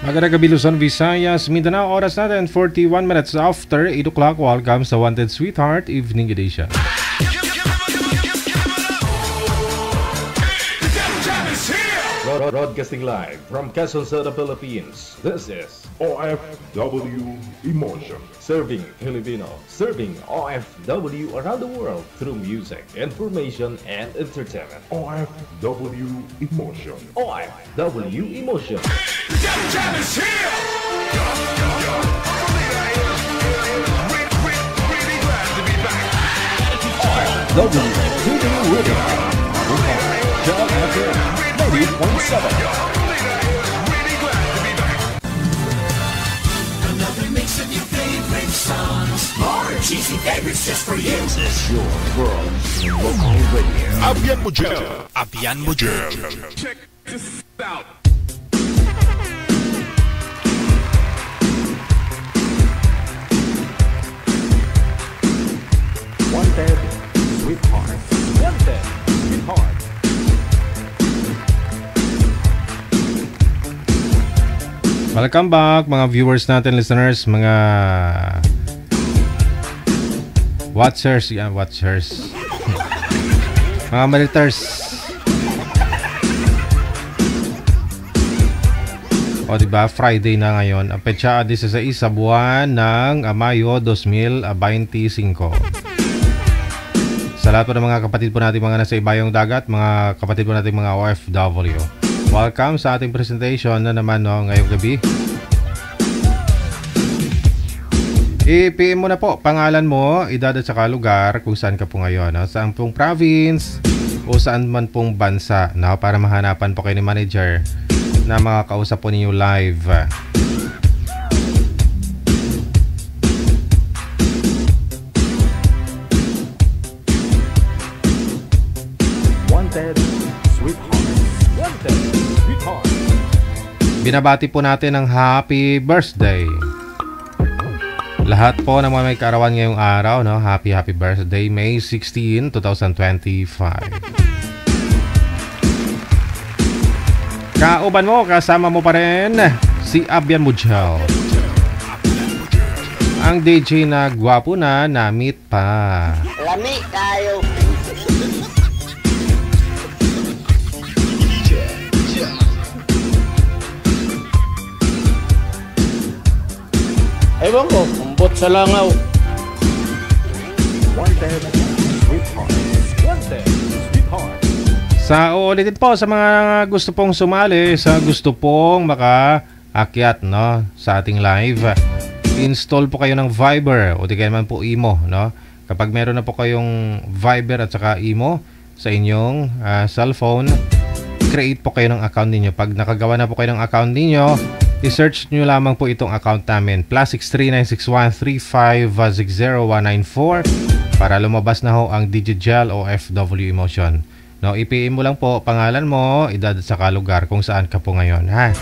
Magandang gabi Luzon, Visayas, Mindanao. Oras natin 41 minutes after 8 o'clock. Welcome sa Wanted Sweetheart Evening Edition. Broadcasting live from Quezon City, Philippines. This is OFW Emotion. Serving Filipino, serving OFW around the world through music, information, and entertainment. OFW Emotion. OFW Emotion. Jam is here! OFW TV Radio. Jam FM 90.7. Cheesy favorites just for you. This is your world local radio. Abyan mo dyan. Abyan mo dyan. Check this out. Wanted Sweetheart. Wanted Sweetheart. Welcome back mga viewers natin, listeners, mga watchers, watchers. Mga monitors. O diba, Friday na ngayon. Ang petsa 16 sa buwan ng Mayo 2025. Sa lahat po ng mga kapatid po natin mga nasa ibayong dagat, mga kapatid po natin mga OFW. Welcome sa ating presentation na naman ngayong gabi. I-PM mo na po pangalan mo, edad at saka lugar kung saan ka po ngayon, saan pong province o saan man pong bansa, para mahanapan po kayo ni manager na makakausap po ninyo live. Wanted Sweetheart. Wanted Sweetheart. Binabati po natin ng happy birthday lahat po ng mga may kaarawan ngayong araw, Happy birthday, May 16, 2025. Kauban mo, kasama mo pa rin si Abyan Mujal, ang DJ na gwapo na namit pa. Lami tayo. Ewan ko, umbot sa langaw. Wanted Sweetheart. Wanted Sweetheart. Sa uulitin po sa mga gusto pong sumali, sa gusto pong makaakyat sa ating live, install po kayo ng Viber o di kaya naman po Imo, Kapag meron na po kayong Viber at saka Imo sa inyong cellphone, create po kayo ng account ninyo. Pag nakagawa na po kayo ng account ninyo, i-search nyo lamang po itong account namin, +6396135609194, para lumabas na ho ang Digigel o FW Emotion. I-PM mo lang po pangalan mo, edad at saka lugar kung saan ka po ngayon, ha?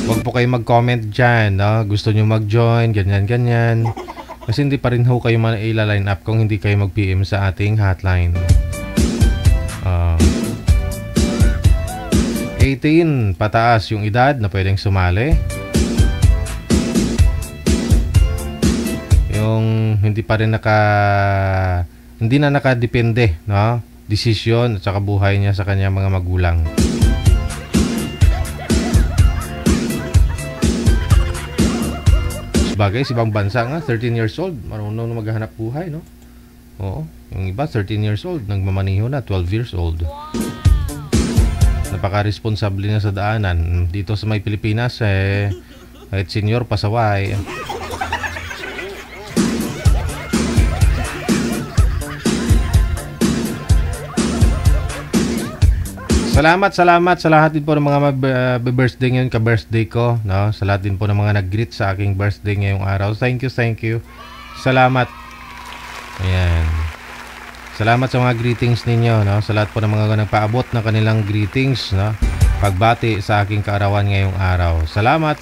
Huwag po kayo mag-comment dyan, Gusto nyo mag-join, ganyan. Kasi hindi pa rin ho kayo ila-line up kung hindi kayo mag-PM sa ating hotline. 18 pataas yung edad na pwedeng sumali. Yung hindi pa rin hindi na nakadepende, desisyon at saka buhay niya sa kanyang mga magulang. Sabagay, si ibang bansa nga 13 years old, marunong na maghanap buhay, Oo, yung iba 13 years old, nagmamaniho na 12 years old. Napaka-responsable na sa daanan. Dito sa may Pilipinas, kahit senior pasaway. Salamat sa lahat din po ng mga birthday ngayon, ka-birthday ko, Sa lahat din po ng mga nag-greet sa aking birthday ngayong araw. Thank you. Salamat. Ayan. Salamat sa mga greetings ninyo, Sa lahat po ng mga nagpaabot na kanilang greetings, pagbati sa aking kaarawan ngayong araw. Salamat.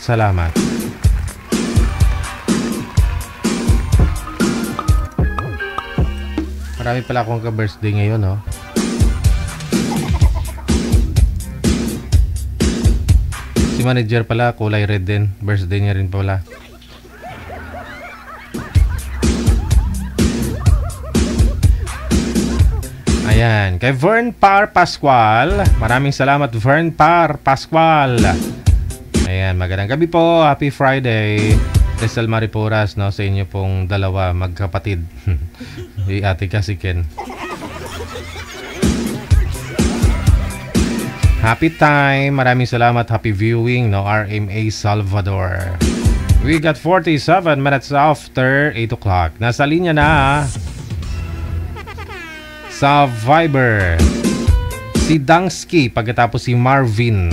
Marami pala akong ka-birthday ngayon, Si manager pala, kulay red din. Birthday niya rin pala. Ayan, kay Vern Par Pascual. Maraming salamat, Vern Par Pascual. Ayan, magandang gabi po. Happy Friday. Crystal Mariporas, no, sa inyo pong dalawa magkapatid. Si ate kasi Ken. Happy time. Maraming salamat. Happy viewing, no, RMA Salvador. We got 47 minutes after 8 o'clock. Nasa linya na sa Viber si Dangsky, pagkatapos si Marvin.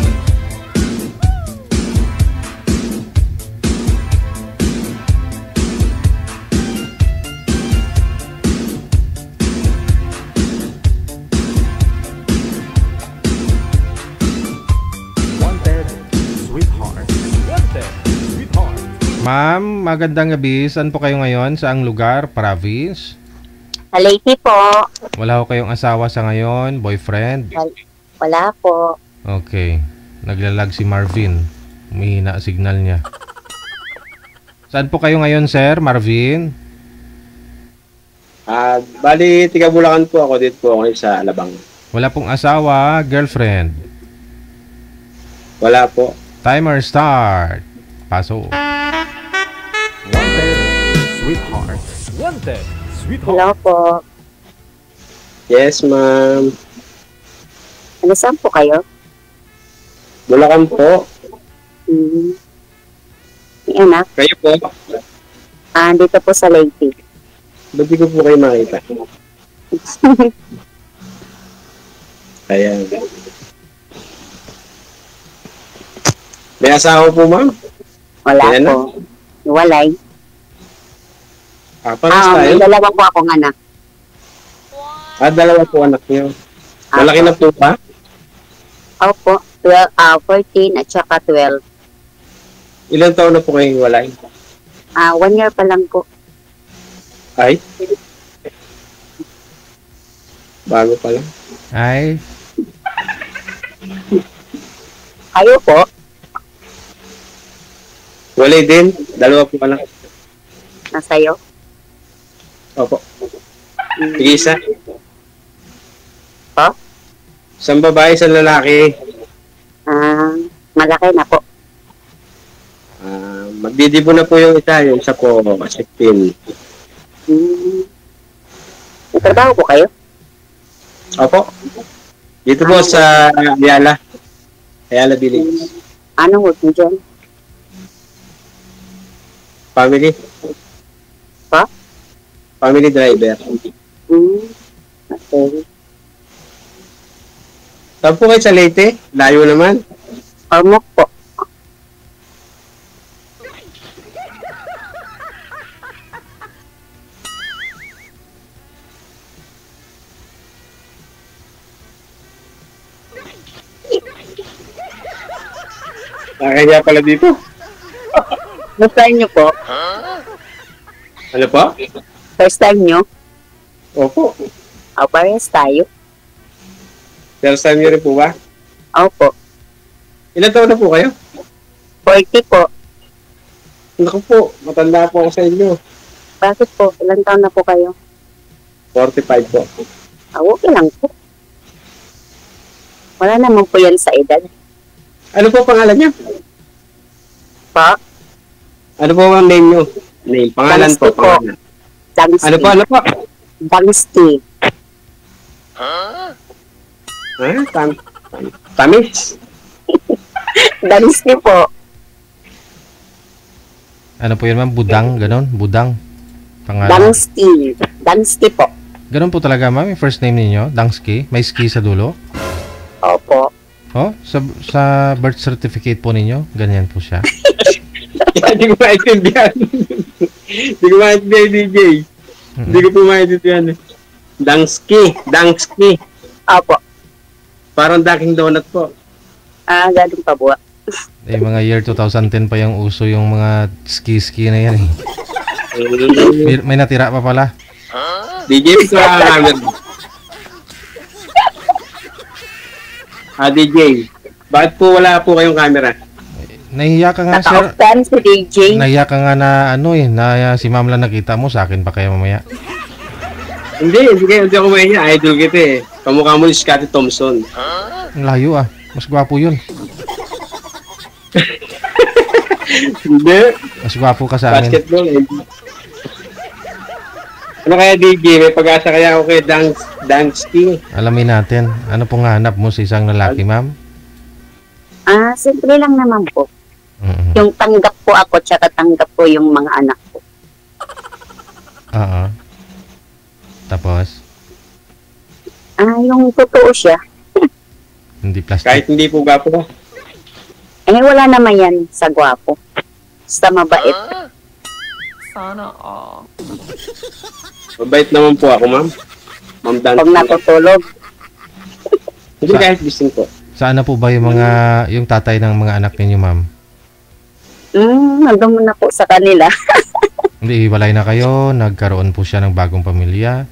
Ma'am, magandang gabi. Saan po kayo ngayon? Saang lugar? Province? Sa Leyte po. Wala ko kayong asawa sa ngayon? Boyfriend? Wala po. Okay. Naglalag si Marvin. Umihina signal niya. Saan po kayo ngayon, sir? Marvin? Bali, tiga Bulacan po ako. Dito po ako sa Alabang. Wala pong asawa? Girlfriend? Wala po. Timer start. Paso. Sweetheart. Wanted. Sweetheart. Hello po. Yes, ma'am. Ano, saan po kayo? Bulacan po. May anak? Kayo po. Dito po sa Leyte. Ba't di ko po kayo makita? Ayan. May asawa po, ma'am? Wala Ayan na. po. Walay. Paras tayo? May dalawa po akong anak. Dalawa po anak niyo. Malaki na po pa? Opo. 14 at saka 12. Ilan taon na po kayong walay? 1 year pa lang po. Ay? Bago pa lang. Ay, Kayo po? Walay din. Dalawa po anak. Nasa'yo? Opo. Sige, isa. Po? Isang babae, isang lalaki. Malaki na po. Magdidibo na po yung isa po, 16. May trabaho po kayo? Opo. Dito po sa Ayala Village. Anong work mo dyan? Family. Pa? Family driver. Okay. Saan po kayo sa Leyte? Layo naman. Ormoc po. Kaya pala dito. First time nyo po? Ano po? First time nyo? Opo. Parehas tayo. First time niyo rin po ba? Opo. Ilan taon na po kayo? 40 po. Naku po, matanda po ako sa inyo. Bakit po? Ilang taon na po kayo? 45 po. Okay lang po. Wala naman po yan sa edad. Ano po pangalan niyo? Pa? Ano po ang name niyo? Name, pangalan po. Dangsky po. Pangalan. Dangsky. Ano po? Dangsky. Tamis? Dangsky po. ano po yun ma'am? Budang, ganon? Budang. Pangalan. Dangsky. Dangsky po. Ganon po talaga ma'am, yung first name ninyo? Dangsky? May ski sa dulo? Opo. Oh, sa birth certificate po ninyo, ganyan po siya. Hindi ko maintindihan. Hindi ko maintindihan, DJ. Hindi ko po maintindihan. Dangsky. Opo. Parang daking donut po. Ganun pa po. Mga year 2010 pa yung uso yung mga ski na yan eh. May natira pa pala. DJ, ito ang camera. DJ, bakit po wala po kayong camera? Nahiya ka nga, sir. Naka-off-cam si DJ. Nahiya ka nga na ano eh, na si ma'am lang nakita mo, sa akin pa kaya mamaya. Hindi ako mahiya. Idol kita eh. Kamukha mo ni Scottie Thompson. Ang layo ah. Mas gwapo yun. Hindi. Mas gwapo ka sa amin. Basketball eh. Ano kaya DJ? May pag-asa kaya ako kay Dansky? Alamin natin. Ano pong hanap mo sa isang lalaki, ma'am? Simple lang naman po. Mm-mm. Yung tanggap po ako, tsaka tanggap po yung mga anak ko. Oo. Tapos, Yung totoo siya. hindi plastic. Kahit hindi po gapo ko. Wala naman yan sa gwapo. Basta mabait. Sana all. Mabait naman po ako, ma'am. Ma'am Pag Dansky. natutulog. Hindi kahit gising po. Saan na po ba yung tatay ng mga anak ninyo, ma'am? Nandun muna po sa kanila. Hindi, hiwalay na kayo, nagkaroon po siya ng bagong pamilya.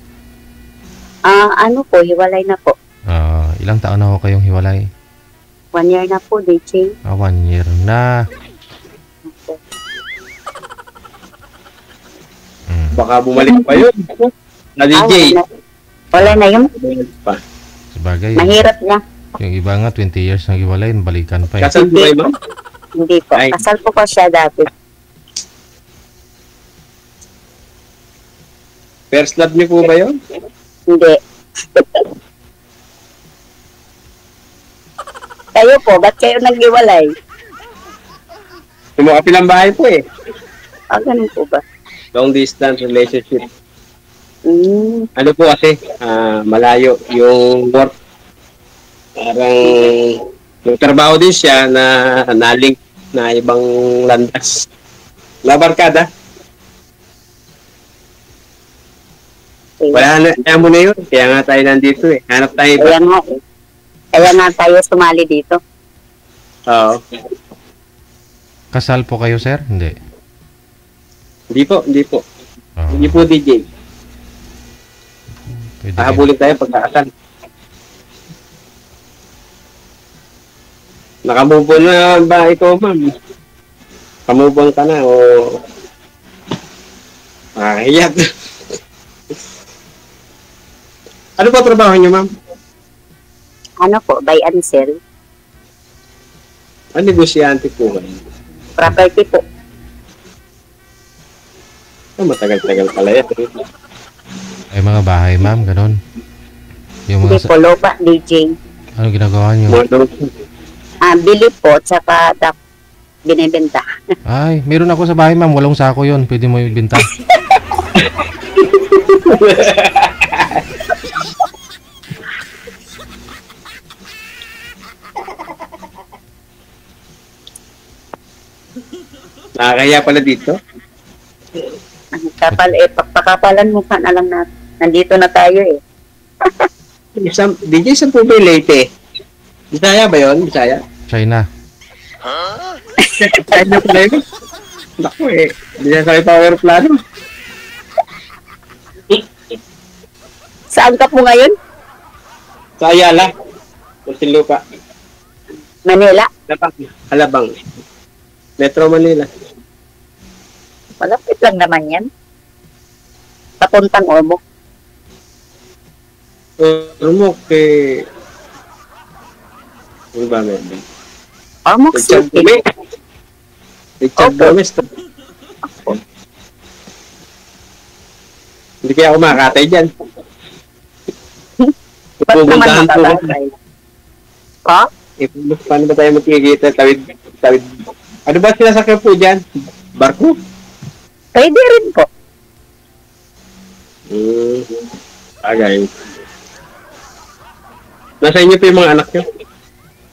Ano po, hiwalay na po. Ilang taon na ho kayong hiwalay? 1 year na po, DJ. 1 year na. Baka bumalik pa yun. Na DJ. Wala na yun. Pa. Sabagay, Mahirap na. yung iba nga 20 years nang hiwalay, balikan pa eh. Kasal po kayo, ma'am? Hindi po. Ay. Kasal po ko siya dati. First love niyo po ba yun? Hindi. Kayo po, ba't kayo nag-iwalay? Sumakapilang bahay po eh. Ganun po ba? Long distance relationship. Ano po kasi, malayo yung work. Parang yung trabaho din siya na na-link na ibang landas. Labarkada. Wala na, kaya mo na yun. Kaya nga tayo nandito eh. Hanap tayo iba. Kaya nga eh. Kaya nga tayo sumali dito. Oo. Kasal po kayo, sir? Hindi. Hindi po. Oo. Hindi po DJ. Pwede kayo. Hahabulin tayo pagkakasal. Nakamove on na ba ikaw, ma'am? Kamove on ka na o makakahiyat. Ano po trabaho niyo, ma'am? Ano po, buy and sell. Ano negosyante po kayo? Property po. Matagal-tagal pala yan. Ay, mga bahay, ma'am, ganun. Yung Hindi mga, po, lupa, DJ. ano ginagawa nyo? Bili po, tsaka binibenta. Ay, meron ako sa bahay, ma'am. Walong sako yon. Pwede mo ibenta. Nakakaya pala dito. Pagpakapalan mo ka na lang na nandito na tayo eh. DJ, saan po ba yung Leyte? Bisaya ba yun? Bisaya? China. China pala yun. Naku eh. Bisaya sa ito aeroplano. Saan ka po ngayon? Sa Ayala. Muntinlupa. Manila? Alabang. Metro Manila. Malapit lang naman yan. Papuntang Ormoc. Rumok eh. Ano ba meron? Ormoc Richard City. Gomez. Richard Opo. Gomez. Hindi kaya ako makakatay dyan. Ba't naman Pupuntahan po. makakatay? Pa? Paano ba tayo magkikita? Tawid. Ano ba sinasakyan po dyan? Barko? Pwede rin po. Agay. Nasa inyo po yung mga anak nyo?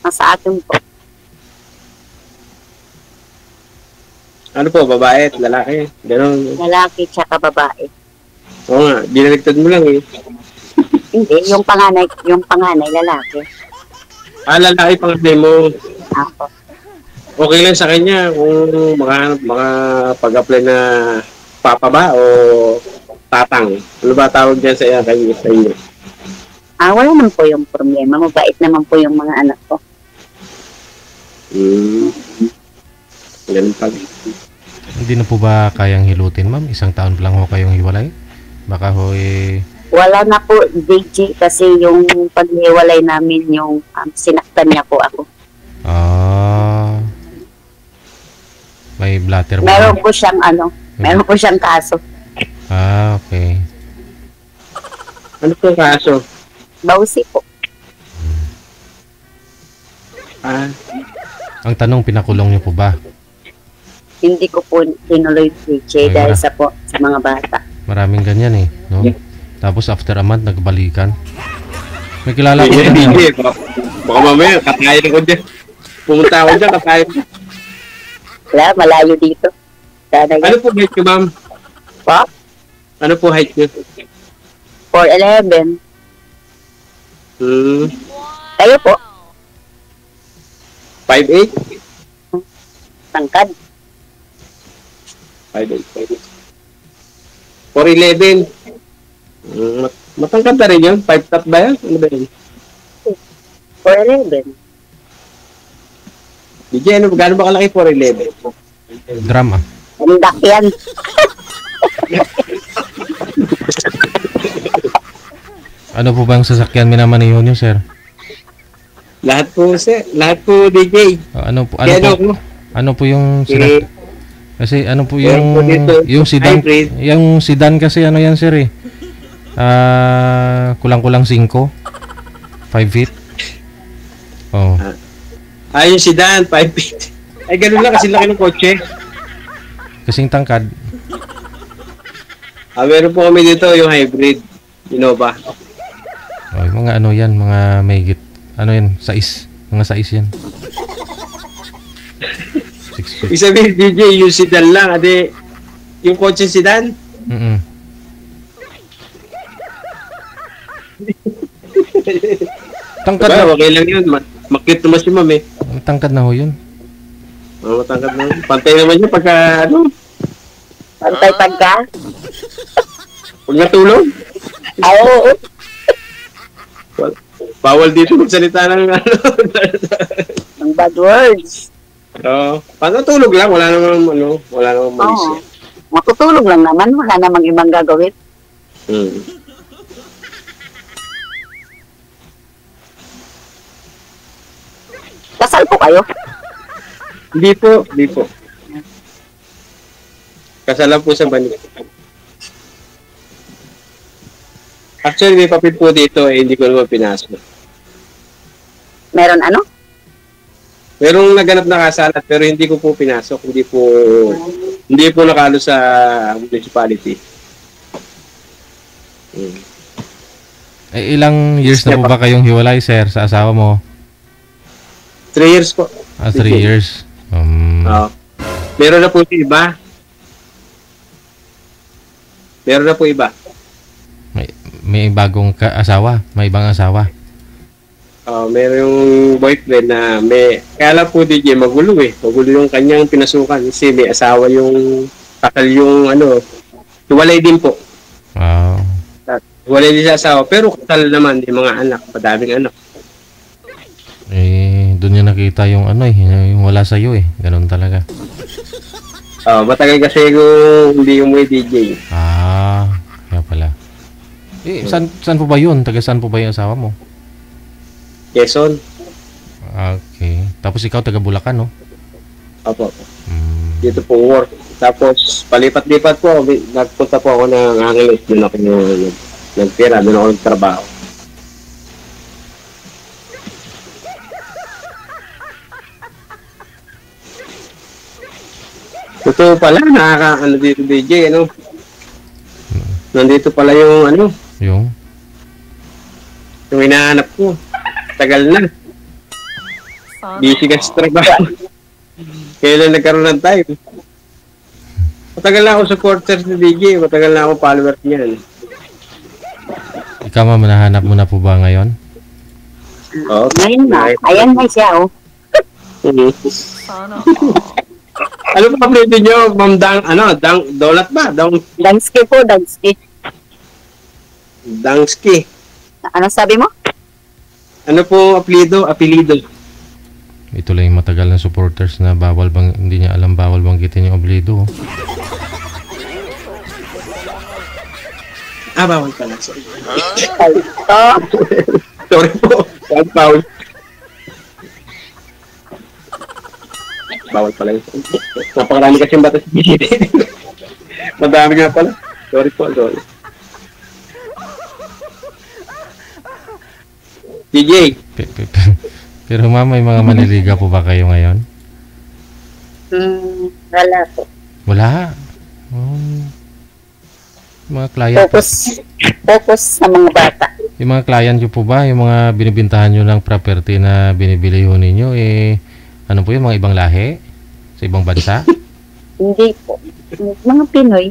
Nasa atin po. Ano po, babae at lalaki? Ganon. Lalaki tsaka babae. Oo nga, binaligtad mo lang eh. Hindi, yung panganay lalaki. Lalaki pangatay mo. Ako. Okay lang sa kanya kung makapag-apply na papa ba o tatang. Ano ba tawag dyan sa inyo? Wala naman po yung problema. Mabait naman po yung mga anak ko. Ganun pala. Hindi na po ba kayang hilutin, ma'am? Isang taon pa lang ho kayong hiwalay? Baka ho Wala na po, DJ, kasi yung paghiwalay namin, yung sinaktan niya po ako. May blatter ba? Meron po siyang meron po siyang kaso. Okay. Ano po kaso? Bawsi po. Ang tanong, pinakulong niyo po ba? Hindi ko po tinuloy, DJ, dahil sa mga bata. Maraming ganyan no? Tapos after a month, nagbalikan. May kilala ko Hindi. Baka mamaya, katayin ko dyan. Pumunta ako dyan, katayin ko. Wala, malayo dito. Ano po height nyo, ma'am? Po? Ano po height nyo? 4'11". Kayo po? 5'8"? Tangkad. 5'8". 4'11". Matangkad na rin yun? 5 top ba yan? Ano ba yun? 4'11". DJ, gano'n ba kalaki 4'11"? Drama. Andak yan. Ano po ba yung sasakyan minamaneho niyo, sir? Lahat po, sir. Lahat po, DJ. Ano po yung kasi ano po Meron po dito, yung sedan, hybrid. yung sedan kasi ano yan, sir kulang-kulang 5 feet. Yung sedan, 5 feet. Ay, ganun lang kasi laki ng kotse. Kasing tangkad. Meron po kami dito yung hybrid. Innova. Mga ano yan, mga mahigit. Ano yan, 6. Mga 6 yan. 6 feet. Isabihin, DJ, yung sedan lang. Ade, yung kotse sedan. Tangkad diba, na. okay lang yun. Makit naman si ma'am Tangkad na ho yun. Matangkad na. Pantay naman yun pagka Pantay pagka? Pag natulog. Oo. Bawal dito magsalita ng Ng bad words. Pag natulog lang, wala namang malis. Matutulog lang naman, wala namang ibang gagawin. Kasal po kayo? Hindi po. Kasalan po sa bani. Actually, may papel po dito, hindi ko naman pinasok. Meron Merong naganap na kasalan, pero hindi ko po pinasok. Hindi po nakalo sa municipality. Ilang years na po ba kayong hiwalay, sir, sa asawa mo? 3 years po. 3 years. Meron na po iba. May bagong asawa, may ibang asawa. Meron yung boyfriend na kaya lang po DJ, magulo yung kanyang pinasukan kasi may asawa yung kakal yung hiwalay din po. Hiwalay din sa asawa, pero kakal naman yung mga anak, madaming anak. Doon niya nakita yung yung wala sa iyo ganun talaga. Matagal kasi kung hindi umuwi DJ. Kaya pala. Saan po ba yun? Taga saan po ba yung asawa mo? Quezon. Okay. Tapos ikaw taga Bulacan, no? Opo. Dito po work. Tapos palipat-lipat po. Nagpunta po ako ng Angeles. Doon ako nagtira. Doon ako nagtrabaho. Totoo pala, dito DJ, Nandito pala yung Yung hinahanap ko. Tagal na. Busy ka sa trabaho. Kailan nagkaroon ng time? Matagal na ako supporter ni DJ. Matagal na ako follower niyan. ikaw nahanap mo na po ba ngayon? Ngayon na. Ayan na siya, Sana Ano pa upload niyo, Ma'am Donut ba? Dansky po, Dansky. Dansky. Ano sabi mo? Ano po apelido? Ito lang yung matagal na supporters na hindi niya alam bawal banggitin yung Obledo. Bawal pala. Sorry. Stop. Sorry po. Bawal. Bawal pala yun. Napakarami kasi yung batas. Madami nga pala. Sorry po, sorry. DJ. Pero ma'am, may mga maniliga po ba kayo ngayon? Wala po. Wala. Mga client. Focus sa mga bata. Yung mga client nyo po ba, yung mga binibintahan nyo ng property na binibili ho ninyo, ano po yun, mga ibang lahi? Sa ibang bansa? Hindi po. Mga Pinoy.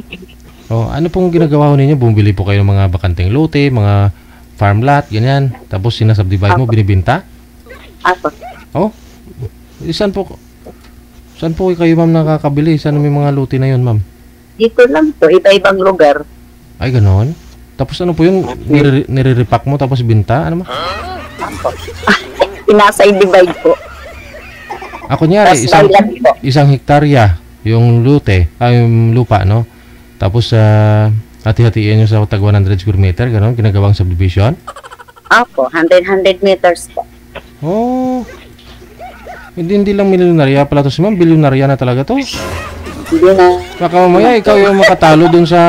Ano pong ginagawa ho ninyo? Bumili po kayo ng mga bakanteng lote, mga farm lot, ganyan. Tapos sinasubdivide mo, binibinta? Ako. Saan po kayo ma'am nakakabili? Saan may mga lote na yun ma'am? Dito lang po, iba-ibang lugar. Ay, ganoon? Tapos ano po yun? Nire-repack mo tapos binta? Ano ma? Ako. Pinasa-divide po. Ako niya, isang hektarya yung lote, yung lupa, no? Tapos hati-hatiin nyo sa tag 100 square meter, gano'n, ginagawang subdivision? Ako, 100 meters po. Hindi lang milyonarya pala to si ma'am, bilyonarya na talaga to. Hindi na. Baka mamaya ikaw yung makatalo dun sa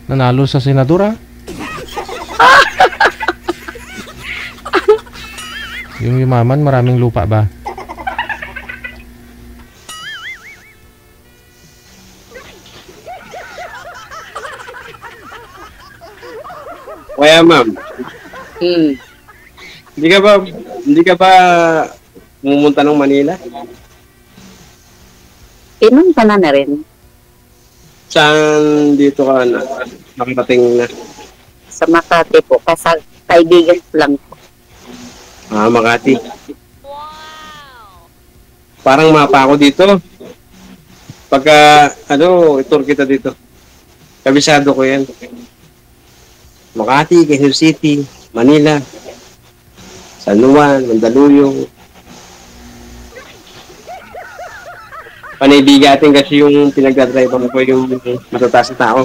nanalo sa senadora. Yung yumaman, maraming lupa ba? Kaya ma'am. Hindi ka ba pumunta ng Manila? Pinunta na rin. Saan dito ka nakarating na? Sa Makati po. Kaibigan ko lang po. Makati. Parang mapa ako dito. Pagka, itur kita dito. Kabisado ko yan. Makati, Quezon City, Manila, San Juan, Mandaluyong. Panaibigatin kasi yung pinagdadrive ko yung matataas na tao.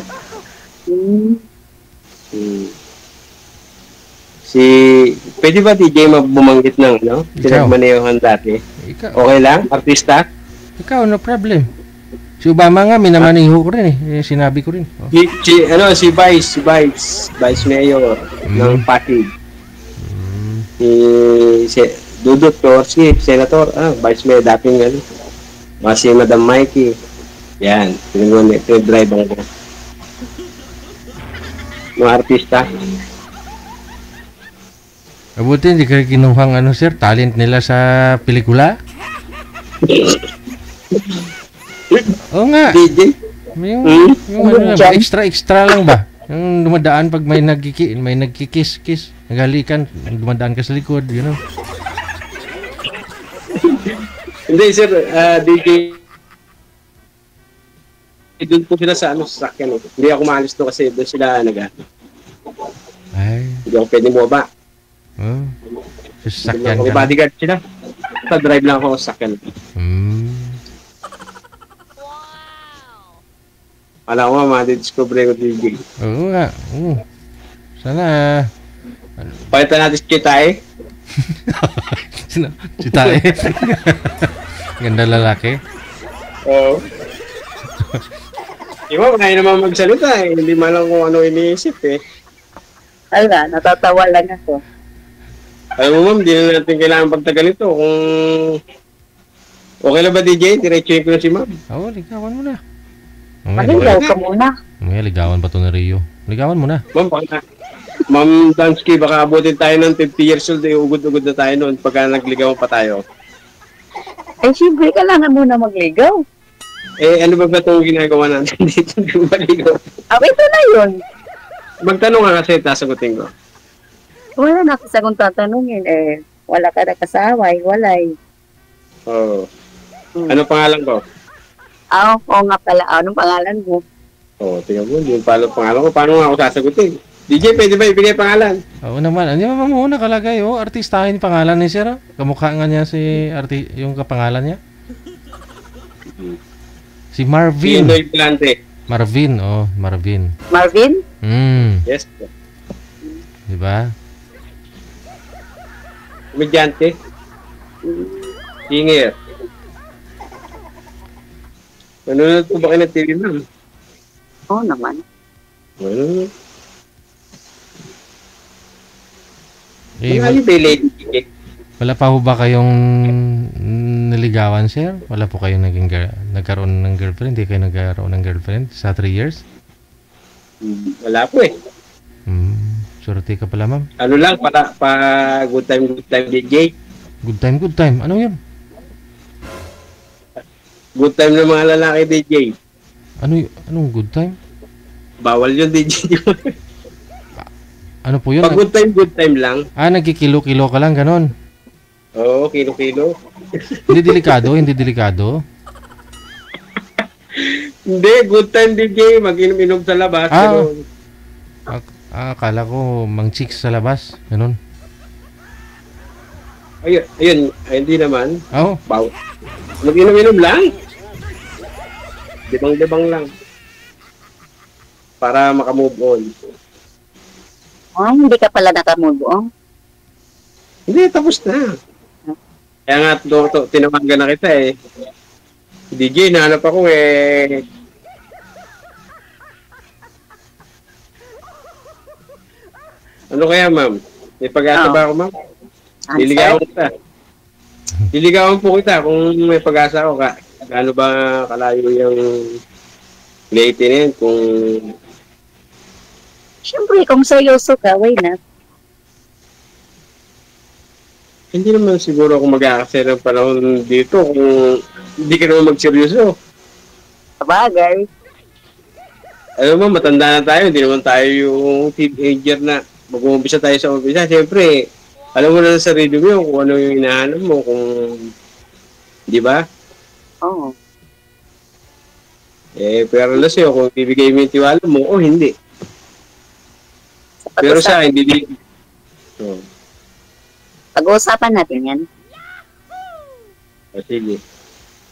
Pwede ba DJ bumanggit ng pinagmaneyohan dati? Okay lang? Artista? Ikaw, no problem. Si Obama nga, minamaniho ko rin sinabi ko rin. Si Vice Mayor ng Pasig. Si Dudut Torsi, Senator, Vice Mayor, dating si Madam Mikey. Yan, pinag-drive ko. Mga artista. Mabuti, hindi ka kinuhang sir, talent nila sa pelikula? Oo nga. DJ? Yung extra lang ba? Yung dumadaan pag may nagkikis-kiss, naghalikan, dumadaan ka sa likod, Hindi sir, DJ. Doon po sila sa sasakyan. Hindi ako maalis doon kasi doon sila hindi ako pwede mo ba? Sasakyan ka? Bodyguard sila. Sa drive lang ako sa sasakyan. Alam ko, ma-discover ko DJ. Oo nga. Sana. Palitan natin si Chitae. Chitae? Ganda lalaki. Oo. Iba, kaya naman magsalita Hindi man lang kung ano iniisip Ala, natatawa lang ako. Alam mo ma'am, di na natin kailangan pagtagal ito. Kung okay na ba DJ? Diretsuhin ko na si ma'am. Oo, ligawan mo na. Maligaw ka muna. Ligawan pa to na Rio. Ligawan mo na. Ma'am Dansky, baka abutin tayo ng 50 years old. Ugod-ugod na tayo noon pagka nagligawan pa tayo. Siyempre, kailangan muna magligaw. Ano ba itong ginagawa natin dito? Maligaw. Ito na yun. Magtanong ka kasi, sasagutin ko. Wala na kasi akong tatanungin. Wala ka na kasawa, walay. Oo. Ano pangalan ko? Oo nga pala. Anong pangalan mo? Tingnan mo, yung pangalan ko. Paano nga ako sasagutin? DJ, pwede ba ibigay pangalan? Oo naman. Ano naman muna kalagay, oh. Artistahin yung pangalan ni Sir. Kamukha nga niya si yung kapangalan niya. Si Marvin. Pinoy Plante. Marvin, oh. Marvin. Marvin? Yes. Di ba? Komedyante. Singer. Nanonood po ba kayo ng TV, ma'am? Oo naman. Ano? Eh, Ano yung Lady DJ? wala pa ho ba kayong niligawan, Sir? Wala po kayong nagkaroon ng girlfriend? Hindi kayo nagkaroon ng girlfriend sa 3 years? Wala po eh. Surti ka pala, ma'am. Ano lang, pa good time DJ. Good time. Ano yun? Good time ng mga lalaki DJ. Anong good time? Bawal yun DJ. Ano po yun? Pag good time lang. Nagkikilo-kilo ka lang, ganon. Oo, kilo-kilo. Hindi delikado. Hindi, good time DJ. Mag-inom-inom sa labas. Pero, Akala ko mang chicks sa labas, ganon. ayun, hindi naman. Oo. Bawal. Mag-inom-inom lang. Libang-libang lang. Para makamove on. Hindi ka pala nakamove on. Hindi, tapos na. Kaya nga, tinawagan na kita eh. DJ, nahanap ako eh. Ano kaya, ma'am? May pag-asa ba ako, ma'am? Liligawan kita. Liligawan po kita kung may pag-asa ako. Ano ba kalayo yung late na yun? Kung... Siyempre, kung seryoso ka, why not? Hindi naman siguro ako mag-aakasaya ng panahon dito kung hindi ka naman magseryoso. Sabagay. Alam mo, matanda na tayo. Hindi naman tayo yung teenager na mag-umpisa tayo sa umpisa. Siyempre, alam mo na sa sarili mo kung ano yung hinahanap mo. Kung... Di ba? Oo. Pero na sa'yo kung bibigay mo yung tiwala mo o hindi. Pero sa akin, hindi. Pag-uusapan natin yan. Sige.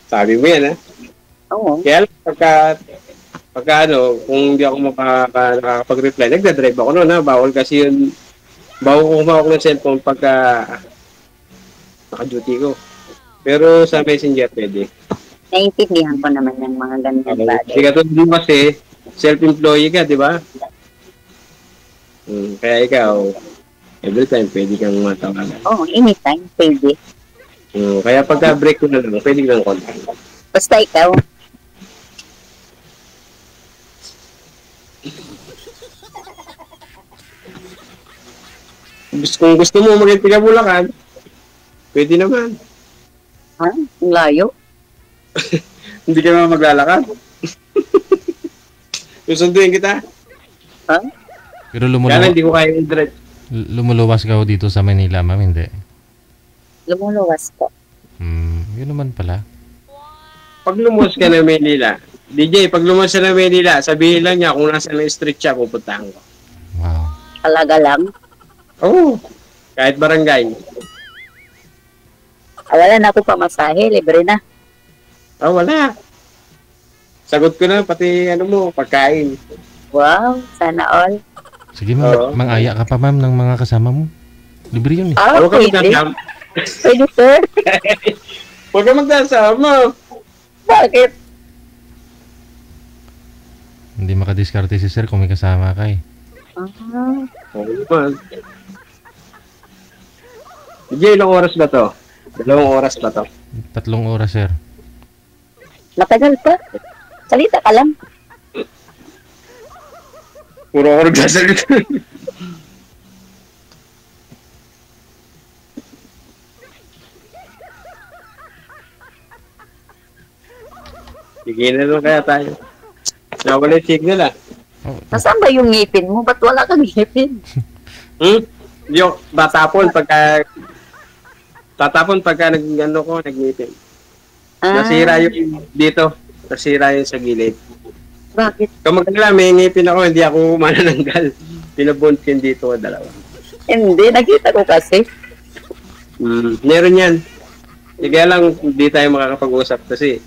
Sabi mo yan, ha? Oo. Kaya lang, pagka ano, kung hindi ako nakakapag-reply, nagdadrive ako noon, ha? Bawal kasi yun. Bawal ko kumawak ng cellphone pagka naka-duty ko. Pero sa messenger, pwede. Naiintindihan ko naman yung mga ganyan bagay. Kasi katulad mo kasi, self-employee ka, di ba? Kaya ikaw, every time pwede kang matawagan. Oo, anytime, pwede. Kaya pagka-break ko na lang, pwede kang contact. Basta ikaw. Kung gusto mo maging taga-Bulacan, pwede naman. Ha? Ang layo? Hindi ka naman maglalakad. Susunduin kita. Ha? Pero Kaya hindi ko kaya i-drive. lumuluwas ka ho dito sa Manila, ma'am, hindi? Lumuluwas ko. Yun naman pala. Pag lumuwas ka ng Manila, DJ, pag lumuwas ka ng Manila, sabihin lang niya kung nasa ng street siya, pupuntahan ko. Wow. Alaga lang. Oo. Kahit barangay. Wala na ako pamasahe, libre na. Wala. Sagot ko na, pati ano mo, pagkain. Wow, sana all. Sige, ma'am. Mang-aya ka pa, ma'am, ng mga kasama mo. Libre yun eh. Huwag ka Pwede. magdasama. Pwede, sir. Huwag ka magdasama. Bakit? Hindi makadiskarte si sir kung may kasama ka eh. Oo naman. DJ, ilang oras ba to? 2 oras ba to? 3 oras, sir. Matagal pa. Salita ka lang. Puro ako nagsasalita. Sige na lang kaya tayo. Nawala yung signal ah. Nasaan ba yung ngipin mo? Ba't wala kang ngipin? Yung tatapon pagka nag-ngipin. Nasira yung dito. Nasira yung sa gilid. Bakit? Kung magkala, may ngipin ako, hindi ako manananggal. Pinabuntin dito ko dalawa. Hindi, nakita ko kasi. Meron yan. Kaya lang, hindi tayo makakapag-usap kasi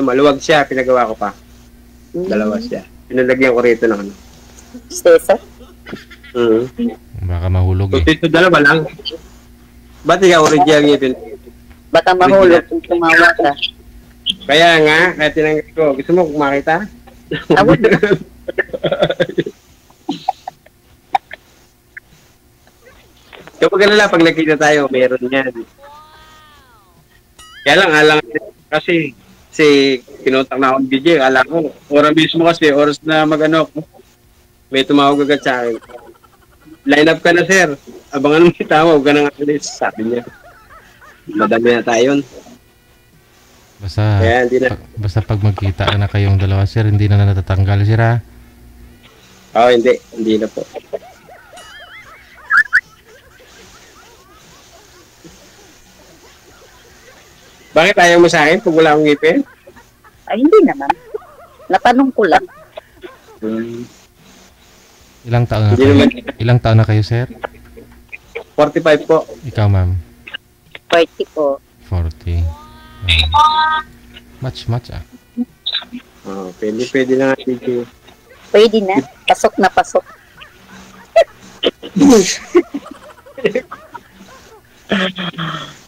maluwag siya, pinagawa ko pa. Dalawa siya. Pinalagyan ko rito ng ano. Stesa? Baka mahulog Kung eh. dito dalawa lang. Ba't ikaw original ngipin? Baka mahulog kung tumawa ka. Kaya nga, kaya tinanggap ko. Gusto mo kung makita? Awad na. Kapag alala, pag nakita tayo, meron yan. Kaya lang, alang kasi pinuntak na akong DJ, alam ko, oras mismo kasi, oras na mag-ano, may tumawag agad sa akin. Line up ka na, sir. Abangan mo kita mo, huwag ka nang alis. Sabi niya. Madami na tayo yun. Basta, Kaya, hindi na. basta pag magkita na kayong dalawa, sir, hindi na natatanggal, sir, ha? Oo, hindi. Hindi na po. Bakit ayaw mo sa akin pag wala akong ngipin? Ay, hindi naman. Natanong ko lang. Ilang taon na Hindi kayo? naman. Ilang taon na kayo, sir? 45 po. Ikaw, ma'am? 40 po. 40. Match, ah. Oh, pwede na nga, DJ. Pwede na. Pasok na pasok.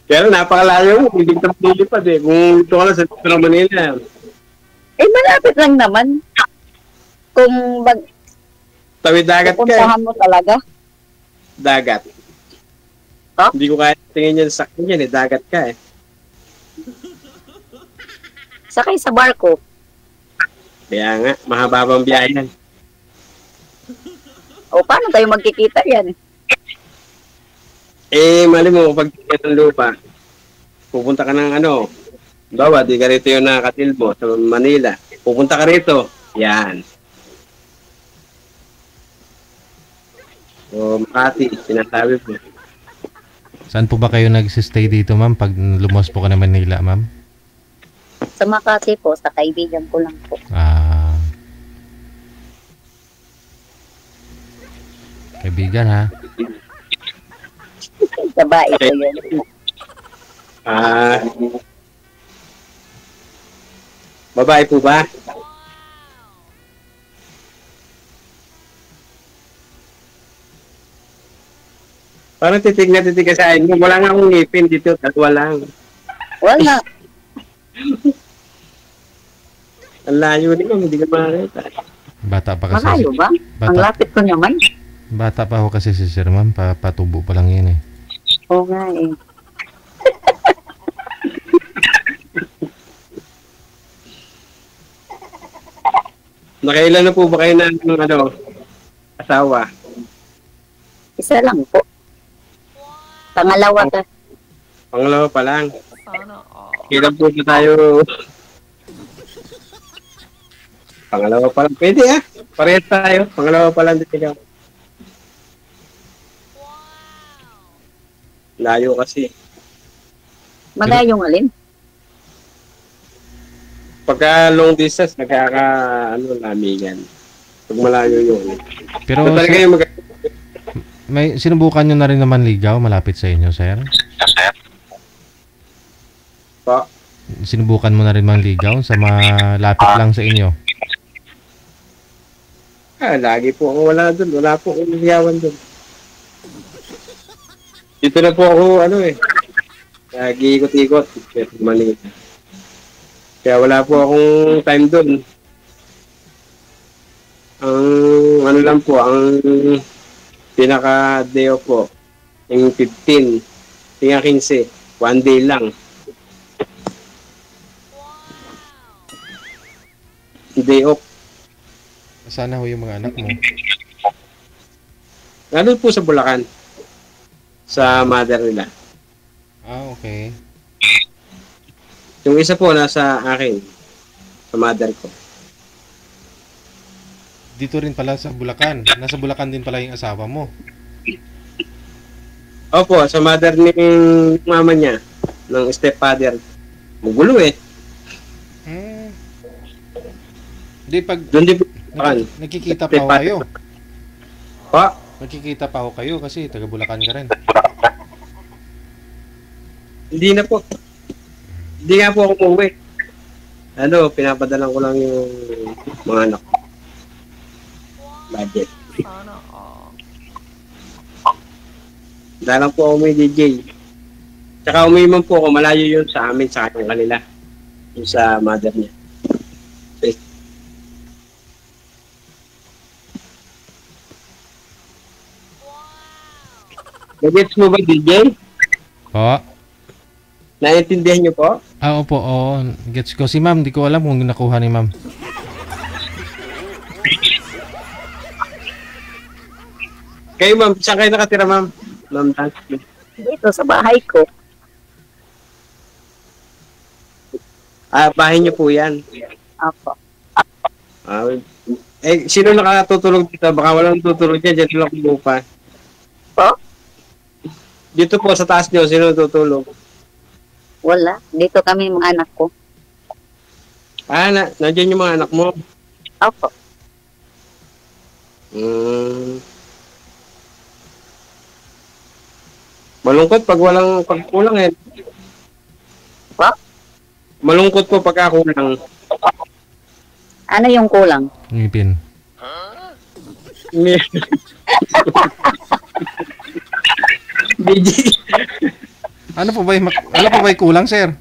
Kaya lang, napakalayo mo. Hindi ka lilipad eh. Kung ito ka lang sa dito ng Manila. Eh, malapit lang naman. Kung Tawid dagat ka eh. pupuntahan mo talaga. Dagat. Ha? Hindi ko kaya tingin yan sa akin yan eh. Dagat ka eh. Sakay sa barko. Kaya nga, mahababang biyahe yan. O, paano tayo magkikita yan? Eh, mali mo, pag ticket ng lupa, pupunta ka ng ano, bawa, di ka rito yung nakatilbo sa Manila. Pupunta ka rito, yan. O, Makati, sinasabi po. Saan po ba kayo nag-stay dito, ma'am, pag lumos po ka na Manila, ma'am? Sa Makati po, sa kaibigan ko lang po. Kaibigan, ha? Babae ko yun. Babae po ba? Parang titig ka sa akin. Wala nga akong ngipin dito. Dalawa lang. Wala. Ang layo din mo. Hindi ka makakita. Bata pa kasi. Malayo ba? Ang lapit ko naman. Bata pa ako kasi si sir, ma'am. Patubo pa lang yun, eh. Oo nga eh. Nakailan na po ba kayo ng asawa? Isa lang po. Pangalawa ka. Pangalawa pa lang. Sana all. Kailan po ba tayo? Pangalawa pa lang. Pwede ah. Parehas tayo. Pangalawa pa lang din ikaw. Layo kasi. Malayong alin? Pagka long distance, namigan. Pag malayo yun. Pero, So, talaga sir, yung may sinubukan nyo na rin naman ligaw malapit sa inyo, sir? Po. Sinubukan mo na rin manligaw sa malapit lang sa inyo? Lagi po ako wala dun. Wala po akong ligawan dun. Dito na po ako, lagi ikot-ikot. Manila. Kaya wala po akong time dun. Ang lang po, ang pinaka-day off po, yung 15, tinga 15, one day lang. Day off. Sana ho yung mga anak mo. Nandun po sa Bulacan. Sa mother nila. Okay. Yung isa po nasa akin. Sa mother ko. Dito rin pala sa Bulacan. Nasa Bulacan din pala yung asawa mo. Opo, sa mother ni mama niya. Ng stepfather. Magulo eh. Di pag Doon din po. nakikita pa ho kayo. Pa, Magkikita pa ako kayo kasi taga Bulacan ka rin. hindi na po. Hindi nga po ako umuwi. Ano, pinapadalan ko lang yung mga anak ko. Budget. Sana all. Dalang po ako may DJ. Tsaka umiiman po ako, malayo yun sa amin, sa kanyang kanila. Yung sa mother niya. Nagets mo ba, DJ? Po? Naiintindihan niyo po? Opo, oo. Gets ko. Si ma'am, di ko alam kung nakuha ni ma'am. Kayo, ma'am, saan kayo nakatira, ma'am? Ma'am Nancy. Dito sa bahay ko. Bahay niyo po yan. Opo. Sino nakatutulog dito? Baka walang tutulog dyan, dyan lang kumupa. Po? Dito po sa taas niyo, sino tutulog? Wala. Dito kami mga anak ko. Nandiyan yung mga anak mo. Opo. Malungkot pag walang pagkulang eh. Po? Malungkot po pagka kulang. Ano yung kulang? Ngipin. DJ. Ano po ba yung kulang, sir?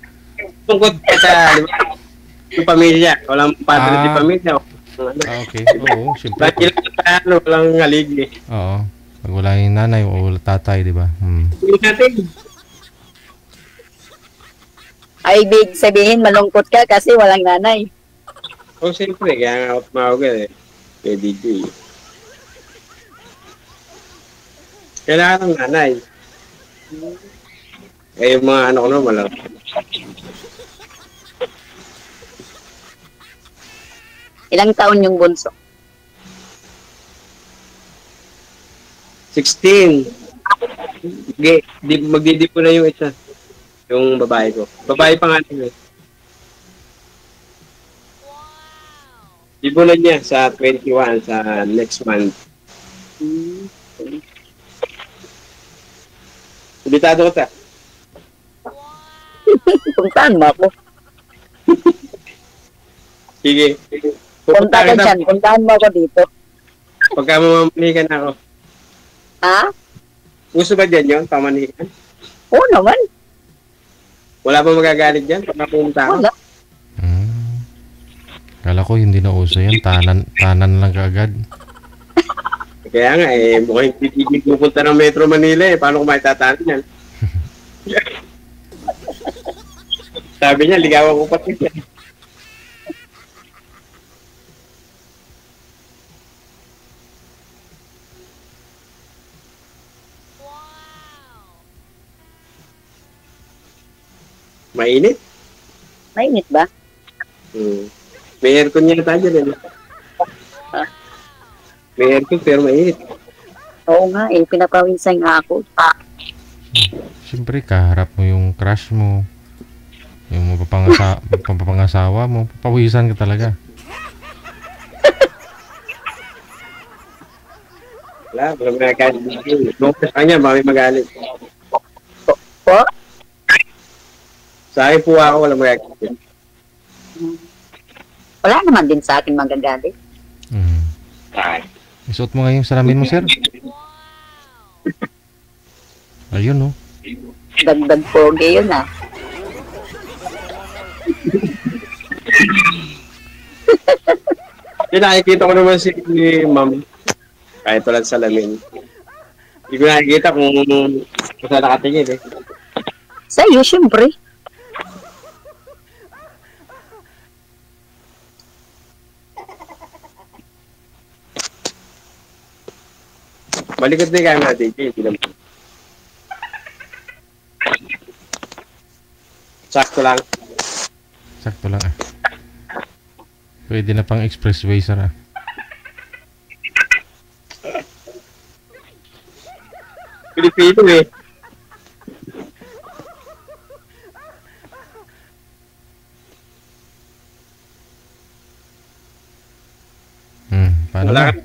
Malungkot sa yung pamilya. Walang padre di pamilya. Okay. Oo, siyempre. Lagi lang tayo, walang haligi. Oo. Pag wala yung nanay o wala tatay, di ba? Yung natin. Ay, ibig sabihin malungkot ka kasi walang nanay. Siyempre, kaya nga tumawag eh. Kay DJ. Kailangan ng nanay. Yung mga anak ko naman malang. Ilang taon yung bunso? 16. Magdidipo na yung isa. Yung babae ko. Babae pa nga nila. Dipo na niya sa 21 sa next month. Ibitado ko ta. Puntahan mo ako. Sige. Punta ka dyan. Puntahan mo ako dito. Pagka mamamanikan ako. Ha? Gusto ba dyan yun? Pamanikan? Oo naman. Wala ba magagalit dyan? Pagka pumunta ako? Wala. Kala ko hindi na uso yan. Tanan lang kaagad. Kaya nga mukhang titigil pupunta ng Metro Manila Paano ko maitatanan yan? Sabi niya, ligawan ko pati siya. Mainit? Mainit ba? May aircon niya tayo dyan. May aircon pero mainit. Oo nga pinapawisan nga ako. Siyempre, kaharap mo yung crush mo. Yung mapapangasawa mo. Papawisan ka talaga. Wala magagalit. Nung sa kanya, mami magalit. Po? Sa akin po ako, wala magagalit. Wala naman din sa akin magagalit. Isuot mo nga yung salamin mo, sir. Ayun, no? Dagdag pogi yun Nakikita ko naman si ma'am. Kahit walang salamin. Hindi ko nakikita kung saan nakatingin eh. Sa'yo, syempre. Malikot na yung camera natin. Sakto lang. Sakto lang, Pwede na pang expressway, sir, Pilipino eh. Paano Wala na? ka.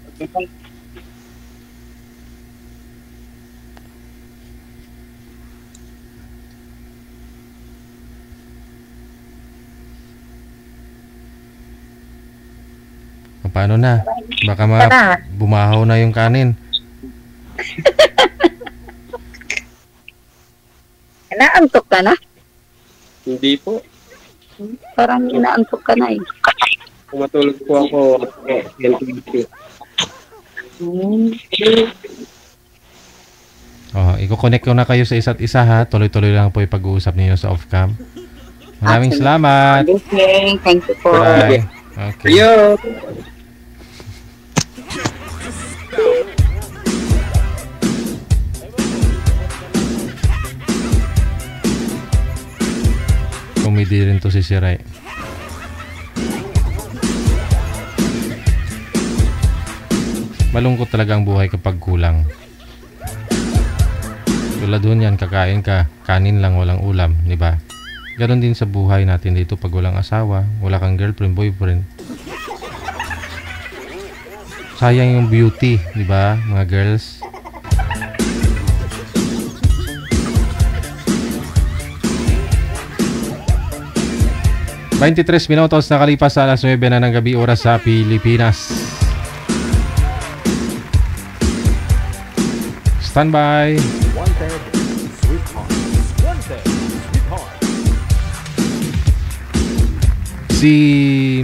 Paano na? Baka bumahaw na yung kanin. Inaantok ka na? Hindi po. Parang inaantok ka na eh. Matulog po ako. I-connect ko na kayo sa isa't isa ha. Tuloy-tuloy lang po yung pag-uusap ninyo sa off-cam. Maraming salamat. Okay, thank you po. Bye. Okay. Yo! Comedy rin to si Siray. Malungkot talaga ang buhay kapag kulang. Tulad doon yan, kakain ka, kanin lang, walang ulam, di ba? Ganon din sa buhay natin dito pag walang asawa, wala kang girlfriend, boyfriend. Sayang yung beauty, di ba, mga girls? ...23 minutos nakalipas sa alas 9 na ng gabi oras sa Pilipinas. Standby. Wanted, sweetheart. Wanted, sweetheart. Si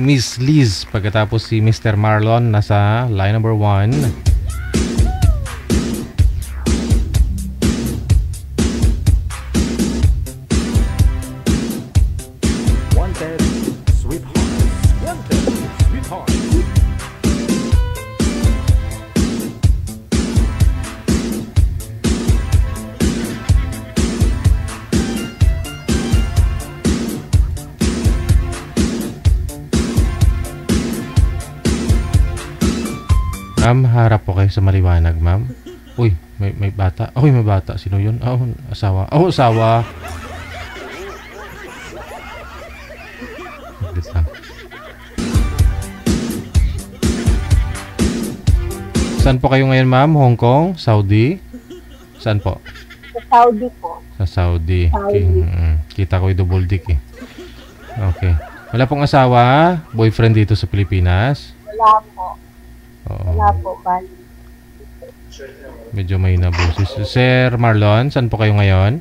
Miss Liz, pagkatapos si Mr. Marlon nasa line number 1. Wanted, sweetheart. Wanted, sweetheart. Ma'am, harap po kayo sa maliwanag, ma'am. Uy, may bata. Uy, may bata. Sino yun? Oh, asawa. Oh, asawa. Wait lang. Saan po kayo ngayon, ma'am? Hong Kong? Saudi? Saan po? Sa Saudi po. Sa Saudi. Okay. Kita ko yung double dick eh. Okay. Wala pong asawa? Boyfriend dito sa Pilipinas? Wala po. Oo. Wala po, bali. Medyo may nabusis. Sir Marlon, saan po kayo ngayon?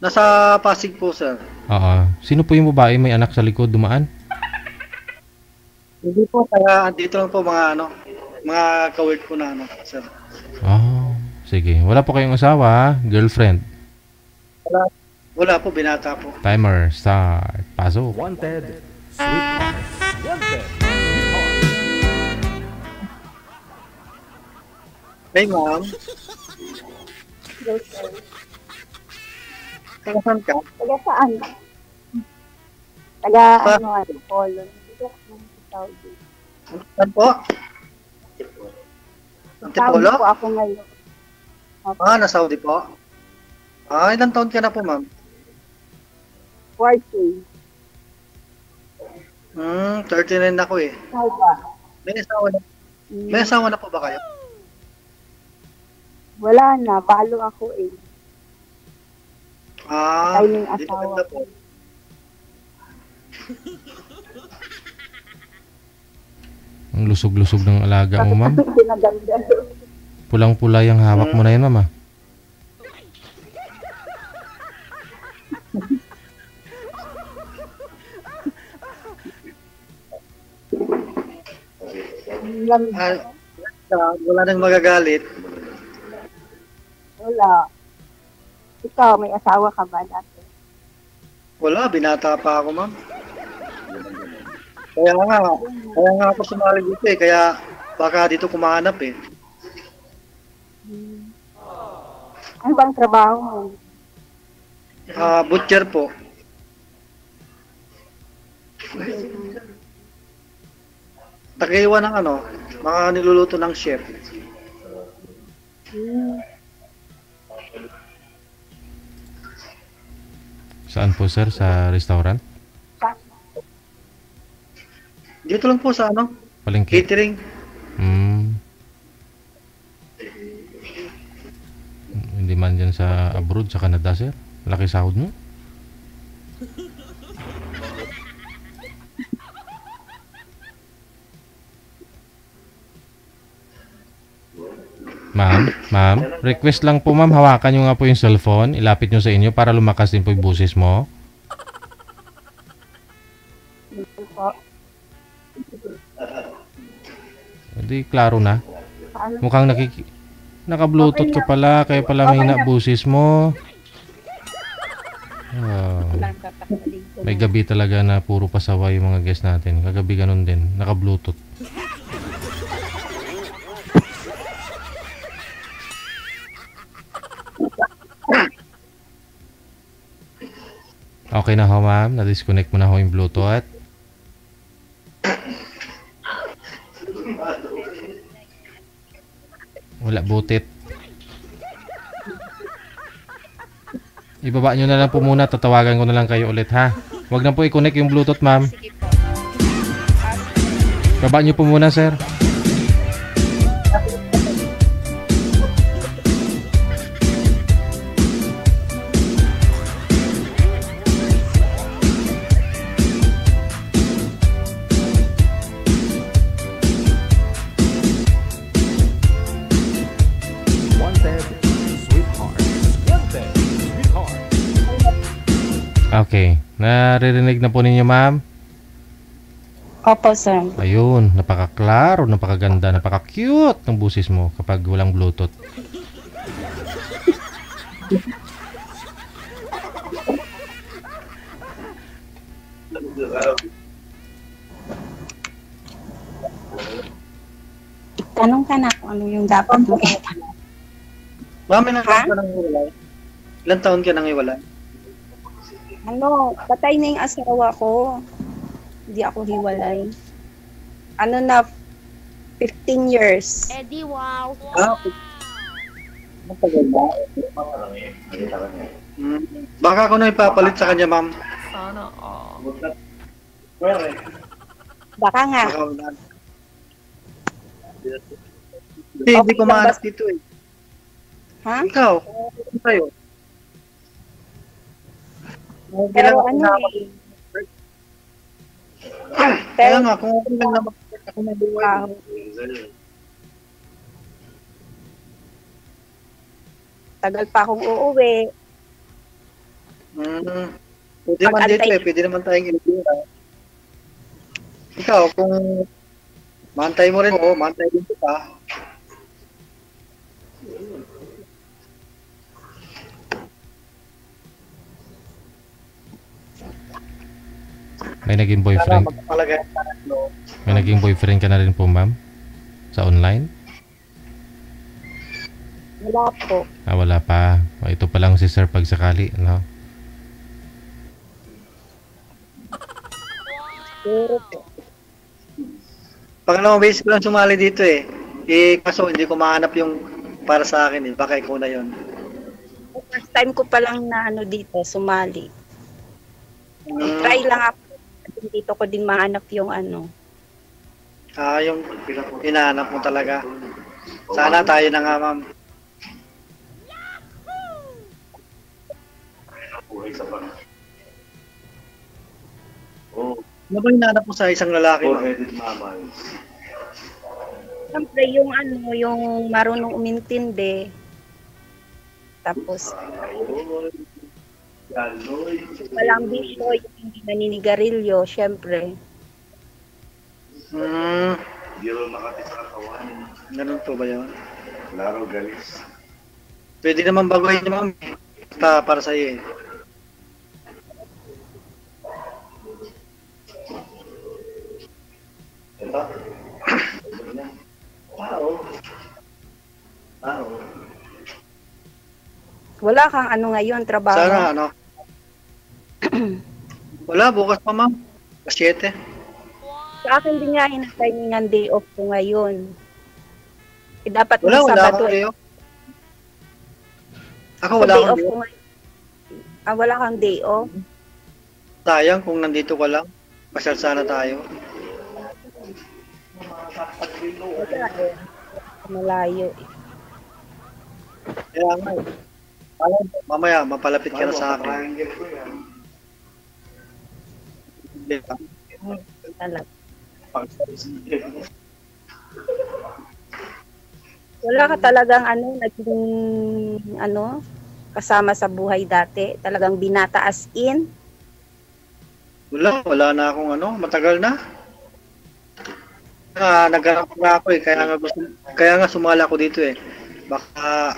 Nasa Pasig po, sir. Oo. Sino po yung babae may anak sa likod dumaan? Hindi po, kaya dito lang po mga ka-work po na sir. Oh, sige. Wala po kayong asawa, girlfriend. Wala po, binata po. Timer, start. Pasok. Wanted, sweetheart. Wanted, sweetheart. Hey, ma'am. Taga saan ka? Taga saan? Taga, Sa- Polo. Dito ako sa Saudi. Saan po? Sa Saudi Antipolo? po ako ngayon. Na Saudi po. Ilang taon ka na po, ma'am? 14. 39 ako eh. Ikaw ba? May asawa na po ba kayo? Wala na, balo ako eh. Timing Hindi asawa maganda po. Ang lusog-lusog ng alaga mo, ma'am. Pinaganda. Pulang-pula yung hawak mo na yan, ma'am. Wala nang magagalit. Wala. Ikaw, may asawa ka ba dati? Wala, binata pa ako, ma'am. Kaya nga ako sumali dito eh. Kaya baka dito kumahanap eh. Ano bang trabaho mo? Butcher po. Takiwa ng mga niluluto ng chef. Saan po, sir? Sa restaurant? Dito lang po sa Palengke? catering. Hindi man dyan sa abroad, sa Canada, sir? Laki sahod mo? Ma'am, request lang po ma'am, hawakan nyo nga po yung cellphone, ilapit nyo sa inyo para lumakas din po yung busis mo. Hindi, klaro na. Mukhang naka-bluetooth ka pala, kaya pala mahina busis mo. May gabi talaga na puro pasaway yung mga guest natin. Kagabi ganun din, naka-bluetooth. Okay na ho ma'am, na-disconnect mo na ho yung Bluetooth. Wala butit. Ibaba nyo na lang po muna, tatawagan ko na lang kayo ulit ha. Huwag na po i-connect yung Bluetooth ma'am. Baba nyo po muna sir. Okay. Naririnig na po ninyo, ma'am? Opo, sir. Ayun. Napaka-klaro, napakaganda, napaka-cute ng busis mo kapag walang Bluetooth. Tanong ka na kung ano yung dapat mo itanong. Ma'am, ilang taon ka nang iwalay? Ilang taon ka nang iwalay? Ano, patay na yung asawa ko. Hindi ako hiwalay. Ano na, 15 years. Eddie, wow. Matagal ba? Baka ako na ipapalit sa kanya, ma'am. Sana all. Baka nga. Baka wala. Hindi ko mahanap dito eh. Ha? Ikaw, ano sa'yo? Pero ano eh. Kaya nga, kung ako lang naman ako na buhay. Tagal pa akong uuwi. Pwede naman dito eh, pwede naman tayong ilibira. Ikaw, kung mantay mo rin ako, mantay din kita. May naging boyfriend. May naging boyfriend ka na rin po, ma'am? Sa online? Wala po. Wala pa. Ito pa lang si sir pag sakali, no? Pero po. Pangalawang beses ko lang sumali dito eh. Kaso hindi ko mahanap yung para sa akin eh. Baka ikaw na yun. First time ko pa lang na ano dito, sumali. Try lang ako. Dito ko din mahanap yung ano. Yung hinahanap mo talaga. Sana tayo na nga, ma'am. Ano ba hinahanap mo sa isang lalaki, ma'am? Siyempre yung ano, yung marunong umintindi. Tapos, walang bisyo, yung hindi naninigarilyo, syempre. Ganun po ba yun? Laro, galis. Pwede naman baguhin niyo, ma'am. Basta para sa iyo eh. Ito? Wala kang ano ngayon, trabaho. Sana ano? Wala, bukas pa, ma'am. 7. Sa akin din nga hinatay ng day off ko ngayon. Dapat Wala ng Sabado. akong day off. Ako wala day akong off day ko off. ngayon. Wala kang day off. Sayang kung nandito ka lang. Pasyal sana tayo. Malayo. Kaya nga eh. Mamaya, mapalapit ka na sa akin. Talaga. Wala ka talagang naging kasama sa buhay dati. Talagang binata as in. Wala na akong matagal na. Naghanap na ako kaya nga sumala ako dito eh. Baka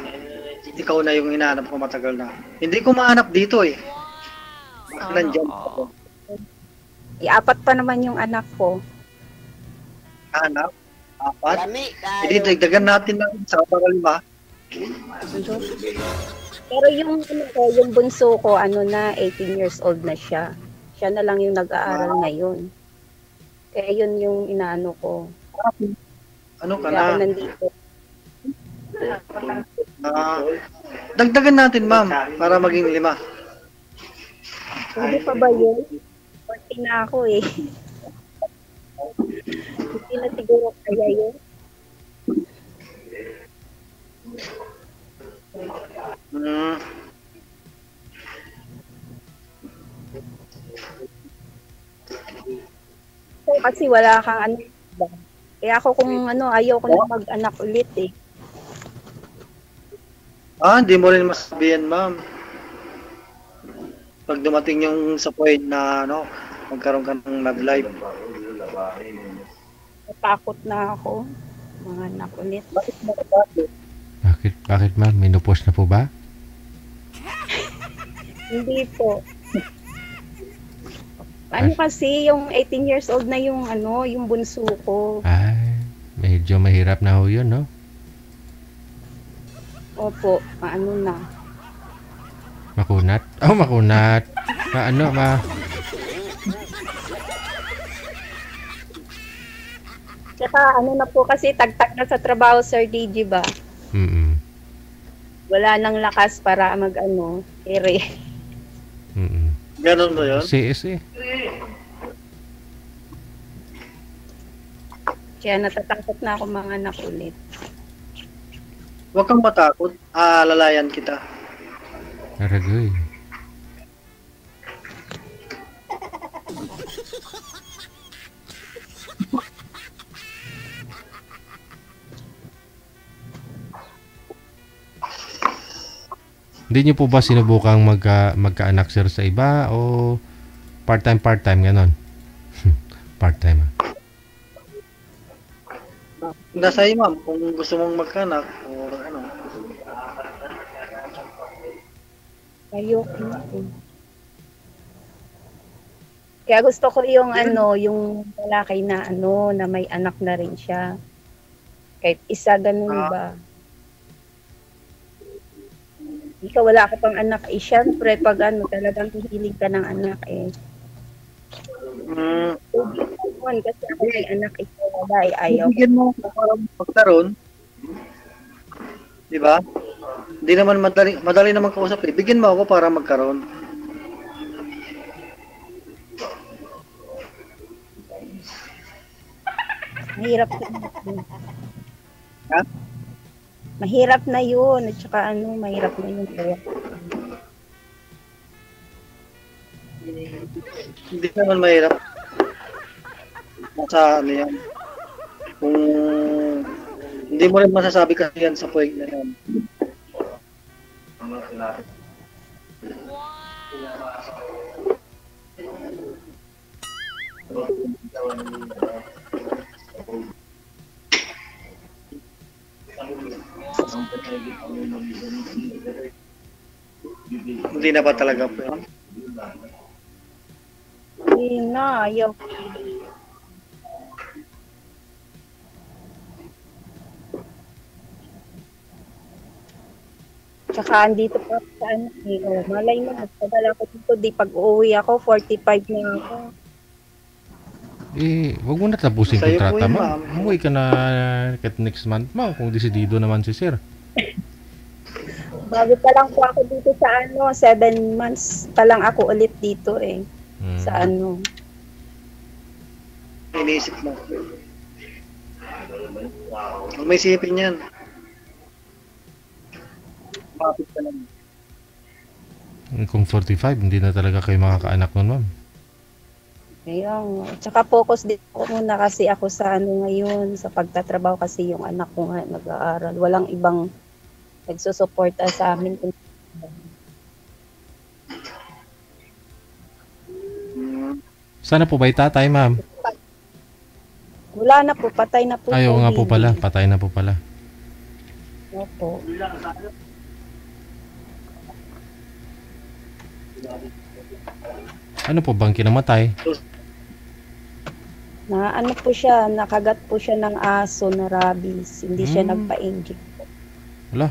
ikaw na yung hinahanap ko matagal na. Hindi ko mahanap dito eh. Baka nandiyan ako. Apat pa naman yung anak ko. Hanap? Apat? Lami Hindi, kayo. dagdagan natin ng isa para 5. Pero yung yung bunso ko, 18 years old na siya. Siya na lang yung nag-aaral ngayon. Kaya yun yung inaano ko. Ano ka Kaya ako na? nandito. Dagdagan natin, ma'am, para maging 5. Hindi pa ba yun? 40 na ako eh. Hindi na siguro kaya yun. So, kasi wala kang Kaya ako kung ayaw ko na mag-anak ulit eh. Hindi mo rin masabihin, ma'am. Pag dumating yung sa point na magkaroon ka ng love life. Natakot na ako. Mga anak ulit. Bakit ma'am? Menopause na po ba? Hindi po. Kasi yung 18 years old na yung yung bunso ko. Ay, medyo mahirap na ho yun, no? Opo, na. Makunat? Oh, makunat. Tsaka na po kasi tagtag na sa trabaho, Sir DJ ba? Wala nang lakas para ere. Ganon ba yun? CSA. Kaya natatakot na ako mga anak ulit. Huwag kang matakot. Lalayan kita. Aragoy. Hindi niyo po ba sinubukang magkaanak sir sa iba o part-time ganon? Part-time. Nasa iyo, ma'am, kung gusto mong magkanak o Ayoko na po. Kaya gusto ko yung yung lalaki na na may anak na rin siya. Kahit isa ganun ba. Ikaw wala ka pang anak eh. Siyempre pag talagang hihilig ka ng anak eh. Kasi ako may anak ikaw wala eh. Ayaw. Bigyan mo ako para magkaroon. Di ba? Hindi naman madali naman kausap eh. Bigyan mo ako para magkaroon. Mahirap na yun. Ha? Mahirap na yun. At saka mahirap na yun. Hindi naman mahirap. Nasa yan. Kung hindi mo rin masasabi kasi yan sa point na yan. Hindi na ba talaga po yan? Hindi na. Ayaw. Tsaka andito pa sa malay mo, nagtagal ako dito, di pag-uwi ako, 45 na ako. Wag mo na tapusin Sa'yo po kontrata yun, mo. ma'am. Umuwi ka na next month mo kung desidido naman si sir. Bago pa lang po ako dito sa 7 months pa lang ako ulit dito eh. Sa Iniisip mo. Huwag may isipin yan. Mapit ka lang. Kung 45, hindi na talaga kayo makakaanak nun, ma'am. Kaya nga. Tsaka focus din ako muna kasi ako sa ano ngayon, sa pagtatrabaho kasi yung anak ko nga nag-aaral. Walang ibang nagsusuporta sa amin. Sana po ba tatay, ma'am? Wala na po, patay na po. Ayaw nga po baby. pala, patay na po pala. Opo. Ano po bang kinamatay? Na ano po siya, nakagat po siya ng aso na rabies. Hindi siya nagpa-inject. Wala.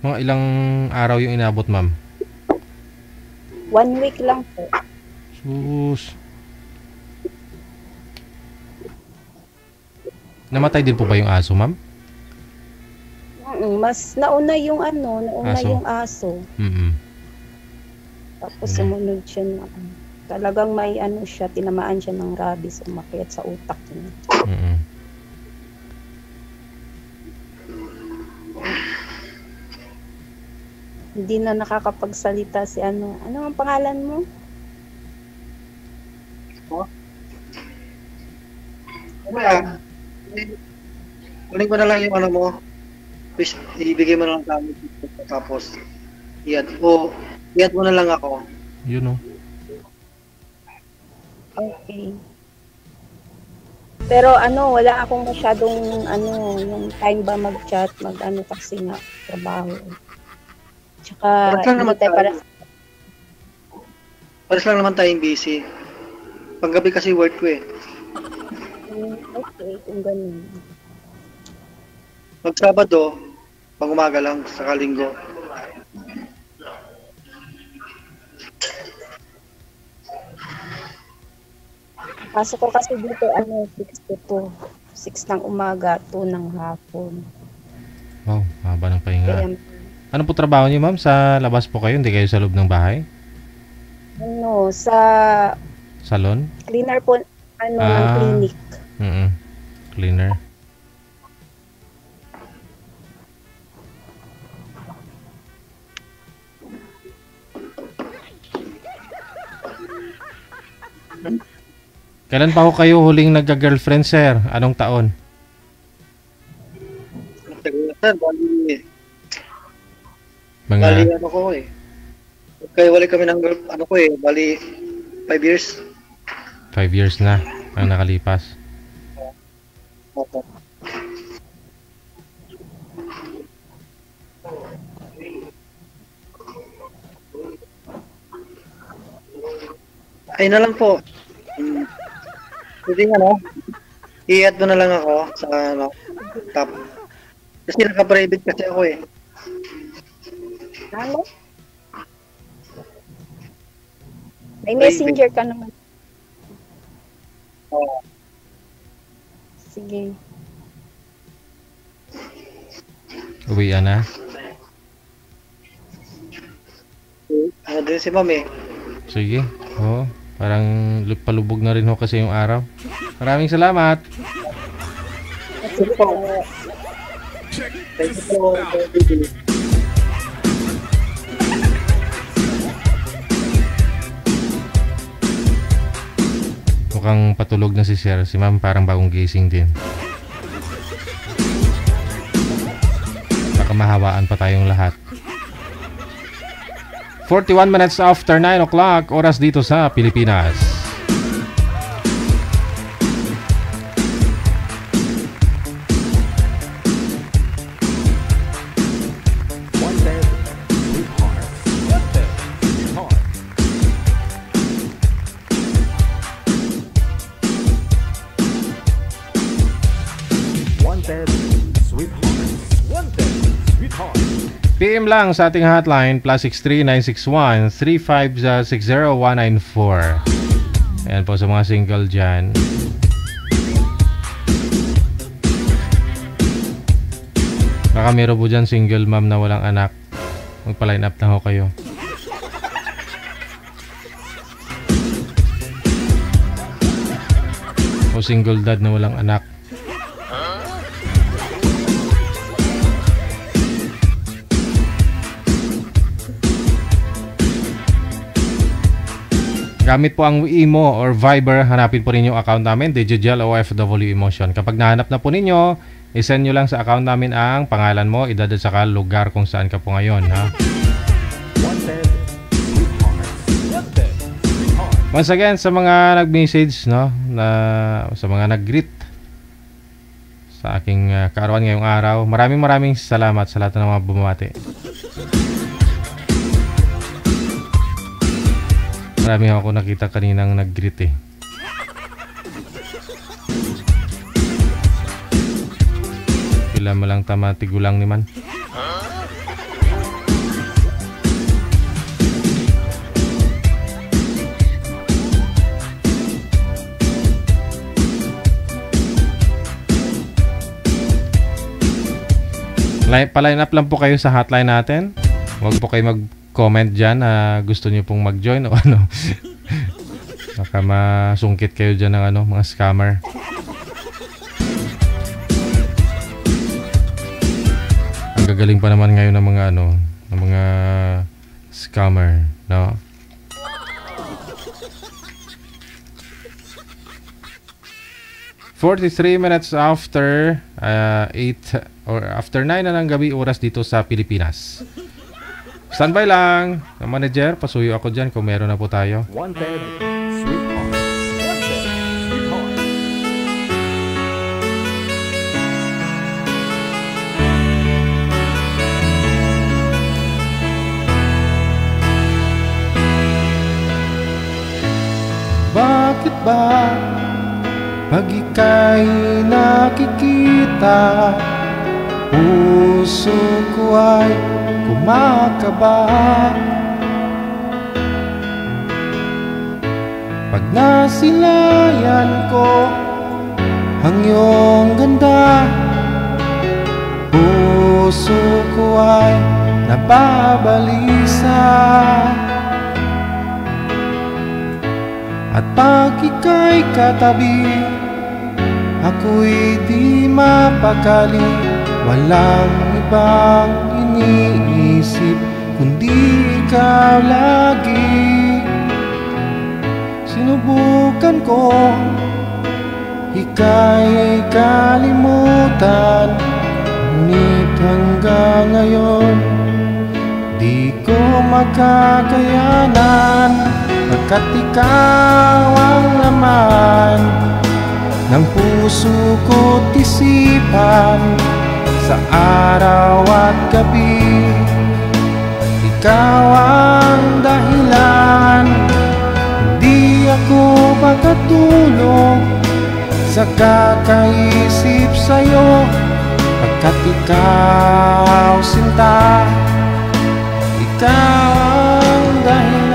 Mga ilang araw yung inabot, ma'am? 1 week lang po. Sus. Namatay din po ba yung aso, ma'am? Mas nauna yung ano, nauna Aso. yung aso. Tapos sumunod siya na talagang may ano siya, tinamaan siya ng rabies, umakyat sa utak niya. Hindi na nakakapagsalita si ano. Ano ang pangalan mo? Kaya, kunin ko na lang yung ano mo. Please, ibigay mo na lang kami. Tapos, iad mo na lang ako. Yun, oh. Okay. Pero ano, wala akong masyadong ano, yung time ba mag-chat, mag-ano kasi nga, trabaho. Tsaka, hindi tayo Pares lang naman tayong busy. Panggabi kasi work ko eh. Okay, kung ganun. Pag Sabado, pag umaga lang, saka Linggo. Pasok ko kasi dito, ano, 6 to 2. 6 ng umaga, 2 ng hapon. Wow, haba ng pahinga. Kaya, Ano po trabaho niyo, ma'am? Sa labas po kayo? Hindi kayo sa loob ng bahay? ano, sa Salon? cleaner po, ano, ng clinic. Cleaner. Kailan pa ho kayo huling nagka-girlfriend, sir? Anong taon? Bali ano ko eh. Kaya wala kami ng ano ko eh, bali 5 years. 5 years na ang nakalipas. Opo. Ay na lang po. Pwede ano, i-add mo na lang ako sa ano, top. Kasi naka-private kasi ako eh. Ano? May messenger ka naman. Oo. Sige. Uwi na. Ano din si ma'am eh. Sige. Oo. Parang palubog na rin ho kasi yung araw. Maraming salamat. Sige po. Thank you po. Mukhang patulog na si Sir. Si ma'am parang bagong gising din. Baka mahawaan pa tayong lahat. 41 minutes after 9 o'clock, oras dito sa Pilipinas. PM lang sa ating hotline +63-961-3560194. Ayan po sa mga single dyan. Baka meron po dyan single mom na walang anak. Magpa-line up na ho kayo. O single dad na walang anak. gamit po ang Imo or Viber, hanapin po ninyo account namin, Digigel OFW Emotion. Kapag nahanap na po ninyo, isend nyo lang sa account namin ang pangalan mo, edad at saka lugar kung saan ka po ngayon, ha? Once again, sa mga nag-message, no, na, sa mga nag-greet sa aking kaarawan ngayong araw, maraming salamat sa lahat ng mga bumati. Marami ako nakita kaninang nag-greet eh. Pila mo lang tama, tigulang ni man. Pa-line up lang po kayo sa hotline natin. Huwag po kayo mag-comment dyan na gusto niyo pong mag-join o ano. Baka masungkit kayo dyan ng ano, mga scammer. Ang gagaling pa naman ngayon ng mga ano, ng mga scammer, no? .43 after 8 or after 9 na ng gabi oras dito sa Pilipinas. Standby lang. Ang manager, pasuyo ako dyan kung meron na po tayo. Wanted, sweetheart. Wanted, sweetheart. Bakit ba pag ika'y nakikita, puso ko ay kumakaba? Pag nasilayan ko ang iyong ganda, puso ko ay nababalisa. At pag ika'y katabi, ako'y di mapakali. Walang ibang iniisip kundi ikaw lagi. Sinubukan ko ika'y kalimutan, ngunit hanggang ngayon di ko makakayanan. Pagkat ikaw ang laman ng puso ko't isipan, sa araw at gabi ikaw ang dahilan. Hindi ako makatulog sa kakaisip sa'yo, pagkat ikaw sinta, ikaw ang dahilan.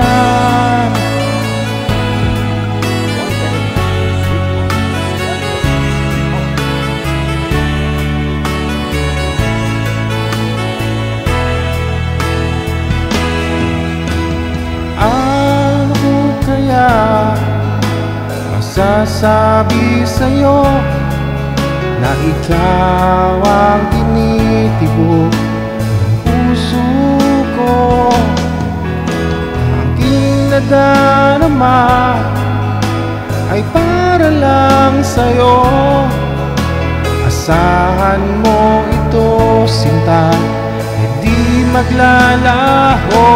Masasabi sa'yo na ikaw ang tinitibok ng puso ko. Aking nadarama ay para lang sa'yo. Asahan mo ito, sinta, hindi maglalaho,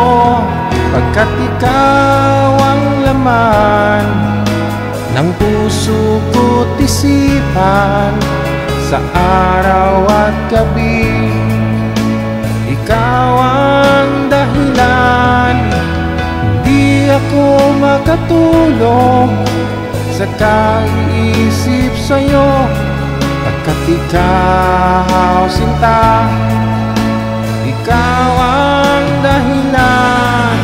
pagkat ikaw ang laman ng puso ko't isipan, sa araw at gabi ikaw ang dahilan. Hindi ako makatulog sa kaiisip sa'yo, pagkat ikaw sinta, ikaw ang dahilan.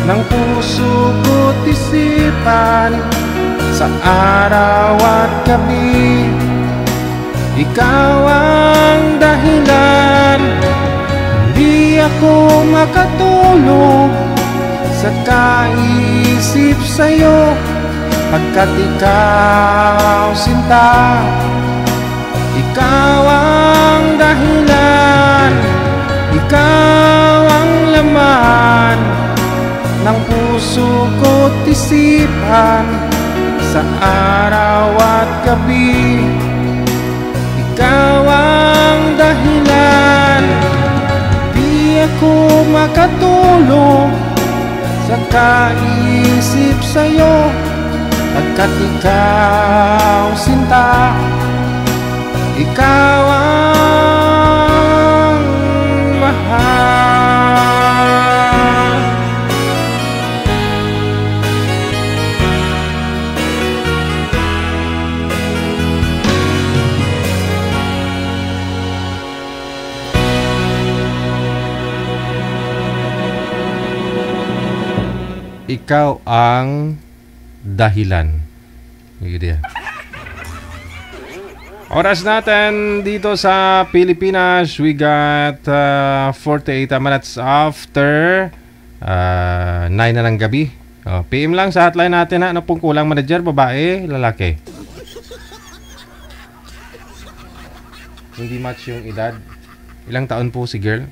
ng puso ko't isipan. Sa araw at gabi, ikaw ang dahilan. Hindi ako makatulog sa kaisip sa'yo, pagkat ikaw sinta. Ikaw ang dahilan, ikaw ang laman ng puso ko't isipan. Sa araw at gabi, ikaw ang dahilan. Di ako makatulog sa kaisip sa'yo, pagkat ikaw sinta. Ikaw ang mahal. Ikaw ang dahilan. Gitu ya. Oras natin dito sa Pilipinas, we got 48 minutes after 9 na ng gabi. PM lang sa hotline natin ha. Ano pong kulang, manager? Babae? Lalaki? Hindi match yung edad. Ilang taon po si girl?